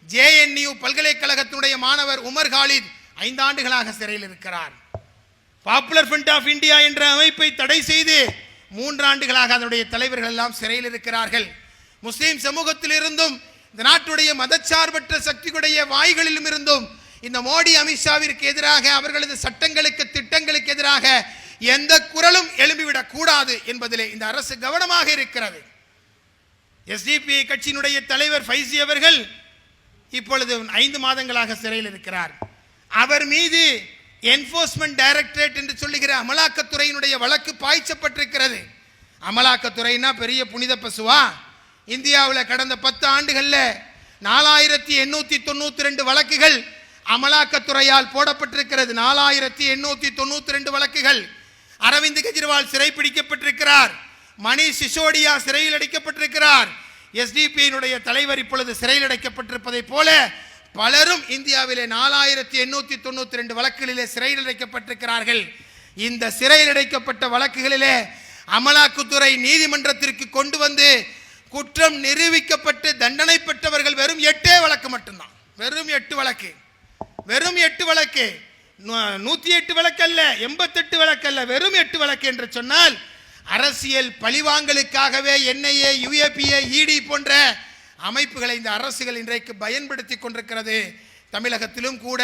JNU பல்கலைக்கழகத்தினுடைய மாணவர் உமர் காலித் 5 ஆண்டுகளாக சிறையில் இருக்கிறார். பாப்புலர் ஃப்ரண்ட் ஆஃப் இந்தியா என்ற அமைப்பை தடை செய்து 3 ஆண்டுகளாக அதனுடைய தலைவர்கள் எல்லாம் சிறையில் இருக்கிறார்கள். முஸ்லிம் சமூகத்தில் இருந்தும் இந்த நாட்டுடைய மதச்சார்பற்ற சக்திகளுடைய வாய்களிலும் இருந்தும் இந்த மோடி அமித்ஷாவிற்கு எதிராக அவர்களது சட்டங்களுக்கு திட்டங்களுக்கு எதிராக எந்த குரலும் எழும்பிவிடக் கூடாது என்பதிலே இந்த அரசு கவனமாக இருக்கிறது. SDP கட்சியினுடைய தலைவர் ஃபைசி அவர்கள் இப்பொழுது 5 மாதங்களாக சிறையில் இருக்கிறார். அவர் மீது என்ஃபோர்ஸ்மென்ட் டைரக்டரேட் என்று சொல்லுகிற அமலாக்கத்துறையினுடைய வழக்கு பாய்ச்சப்பட்டிருக்கிறது. அமலாக்கத்துறைனா பெரிய புனித பசுவா? இந்தியாவில் கடந்த 10 ஆண்டுகளில் 4892 வழக்குகள் அமலாக்கத்துறையால் போடப்பட்டிருக்கிறது. 4892 வழக்குகள். அரவிந்த் கெஜ்ரிவால் சிறைப்பிடிக்கப்பட்டிருக்கிறார். மணிஷ் சிசோடியா சிறையில் அடைக்கப்பட்டிருக்கிறார். SDP தலைவர் இப்பொழுது சிறையில் அடைக்கப்பட்டிருப்பதை போல பலரும் இந்தியாவிலே 4892 வழக்குகளிலே சிறையில் அடைக்கப்பட்டிருக்கிறார்கள். இந்த சிறையில் அடைக்கப்பட்ட வழக்குகளிலே அமலாக்கத்துறை நீதிமன்றத்திற்கு கொண்டு வந்து குற்றம் நிரூபிக்கப்பட்டு தண்டனை பெற்றவர்கள் வெறும் 8 வழக்கு மட்டும்தான். வெறும் 8 வழக்கு. வெறும் 8 வழக்கு. 108 வழக்கு அல்ல, 88 வழக்கு அல்ல, வெறும் 8 வழக்கு என்று சொன்னால் அரசியல் பழிவாங்கலுக்காகவே NIA, UAPA, ED போன்ற அமைப்புகளை இந்த அரசுகள் இன்றைக்கு பயன்படுத்தி கொண்டிருக்கிறது. தமிழகத்திலும் கூட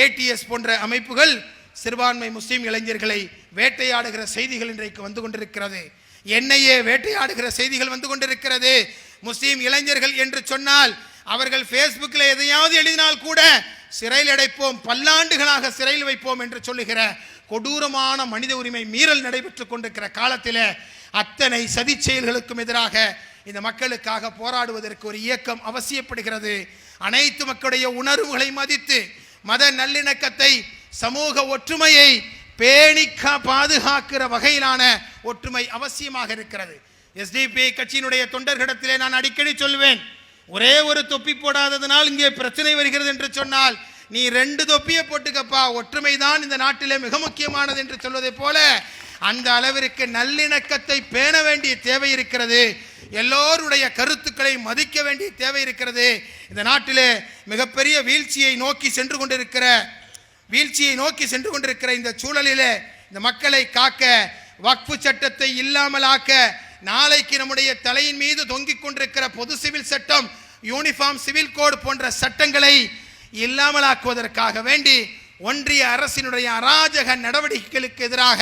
ATS போன்ற அமைப்புகள் சிறுபான்மை முஸ்லிம் இளைஞர்களை வேட்டையாடுகிற செய்திகள் இன்றைக்கு வந்து கொண்டிருக்கிறது. NIA வேட்டையாடுகிற செய்திகள் வந்து கொண்டிருக்கிறது. முஸ்லிம் இளைஞர்கள் என்று சொன்னால் அவர்கள் ஃபேஸ்புக்கில் எதையாவது எழுதினால் கூட சிறையில் அடைப்போம், பல்லாண்டுகளாக சிறையில் வைப்போம் என்று சொல்லுகிற கொடூரமான மனித உரிமை மீறல் நடைபெற்றுக் கொண்டிருக்கிற காலத்தில் அத்தனை சதி செயல்களுக்கும் எதிராக இந்த மக்களுக்காக போராடுவதற்கு ஒரு இயக்கம் அவசியப்படுகிறது. அனைத்து மக்களுடைய உணர்வுகளை மதித்து மத நல்லிணக்கத்தை, சமூக ஒற்றுமையை பேணி பாதுகாக்கிற வகையிலான ஒற்றுமை அவசியமாக இருக்கிறது. SDP கட்சியினுடைய தொண்டர்களிடத்திலே நான் அடிக்கடி சொல்வேன், ஒரே ஒரு தொப்பி போடாததனால் இங்கே பிரச்சனை வருகிறது என்று சொன்னால் நீ 2 தொப்பியை போட்டுக்கப்பா, ஒற்றுமை தான் இந்த நாட்டிலே மிக முக்கியமானது என்று சொல்வதை போல அந்த அளவிற்கு நல்லிணக்கத்தை பேண வேண்டிய தேவை இருக்கிறது. எல்லோருடைய கருத்துக்களை மதிக்க வேண்டிய தேவை இருக்கிறது. இந்த நாட்டிலே மிகப்பெரிய வீழ்ச்சியை நோக்கி சென்று கொண்டிருக்கிற இந்த சூழலிலே இந்த மக்களை காக்க, வக்ஃபு சட்டத்தை இல்லாமல் ஆக்க, நாளைக்கு நம்முடைய தலையின் மீது தொங்கிக் கொண்டிருக்கிற பொது சிவில் சட்டம், யூனிஃபார்ம் சிவில் கோடு போன்ற சட்டங்களை இல்லாமலாக்குவதற்காக வேண்டி ஒன்றிய அரசினுடைய அராஜக நடவடிக்கைகளுக்கு எதிராக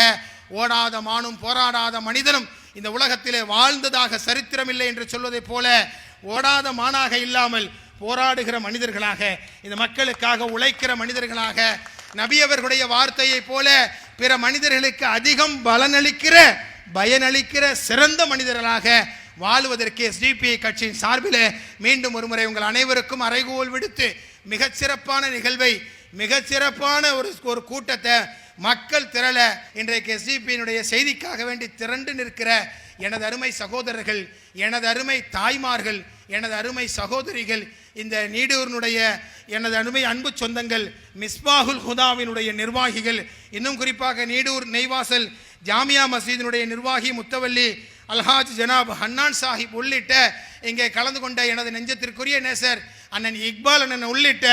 ஓடாத மானும் போராடாத மனிதனும் இந்த உலகத்திலே வாழ்ந்ததாக சரித்திரமில்லை என்று சொல்வதை போல ஓடாத மானாக இல்லாமல் போராடுகிற மனிதர்களாக, இந்த மக்களுக்காக உழைக்கிற மனிதர்களாக, நபி அவர்களுடைய வார்த்தையை போல பிற மனிதர்களுக்கு அதிகம் பயனளிக்கிற சிறந்த மனிதர்களாக வாழுவதற்கு SDP கட்சியின் சார்பில் மீண்டும் ஒருமுறை உங்கள் அனைவருக்கும் அறைகூவல் விடுத்து மிகச்சிறப்பான நிகழ்வை, மிகச்சிறப்பான ஒரு கூட்டத்தை மக்கள் திரள இன்றைக்கு SDP செய்திக்காக வேண்டி திரண்டு நிற்கிற எனது அருமை சகோதரர்கள், எனது அருமை தாய்மார்கள், எனது அருமை சகோதரிகள், இந்த நீடூரினுடைய எனது அருமை அன்பு சொந்தங்கள், மிஸ்பாகுல் ஹுதாவினுடைய நிர்வாகிகள், இன்னும் குறிப்பாக நீடூர் நெய்வாசல் ஜாமியா மசீதினுடைய நிர்வாகி முத்தவல்லி அல்ஹாஜ் ஜனாப் ஹன்னான் சாஹிப் உள்ளிட்ட இங்கே கலந்து கொண்ட எனது நெஞ்சத்திற்குரிய நேசர் அண்ணன் இக்பால் அண்ணன் உள்ளிட்ட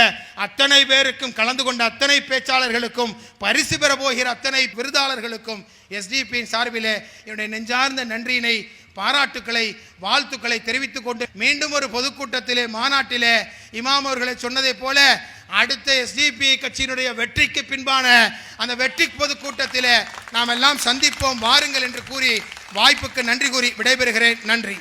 அத்தனை பேருக்கும், கலந்து கொண்ட அத்தனை பேச்சாளர்களுக்கும், பரிசு பெற போகிற அத்தனை விருதாளர்களுக்கும் SDP சார்பிலே என்னுடைய நெஞ்சார்ந்த நன்றியினை, பாராட்டுக்களை, வாழ்த்துக்களை தெரிவித்துக் கொண்டு மீண்டும் ஒரு பொதுக்கூட்டத்திலே, மாநாட்டிலே இமாம் அவர்களை சொன்னதை போல அடுத்த SDP கட்சியினுடைய வெற்றிக்கு பின்பான அந்த வெற்றி பொதுக்கூட்டத்திலே நாம் எல்லாம் சந்திப்போம், வாருங்கள் என்று கூறி வாய்ப்புக்கு நன்றி கூறி விடைபெறுகிறேன். நன்றி.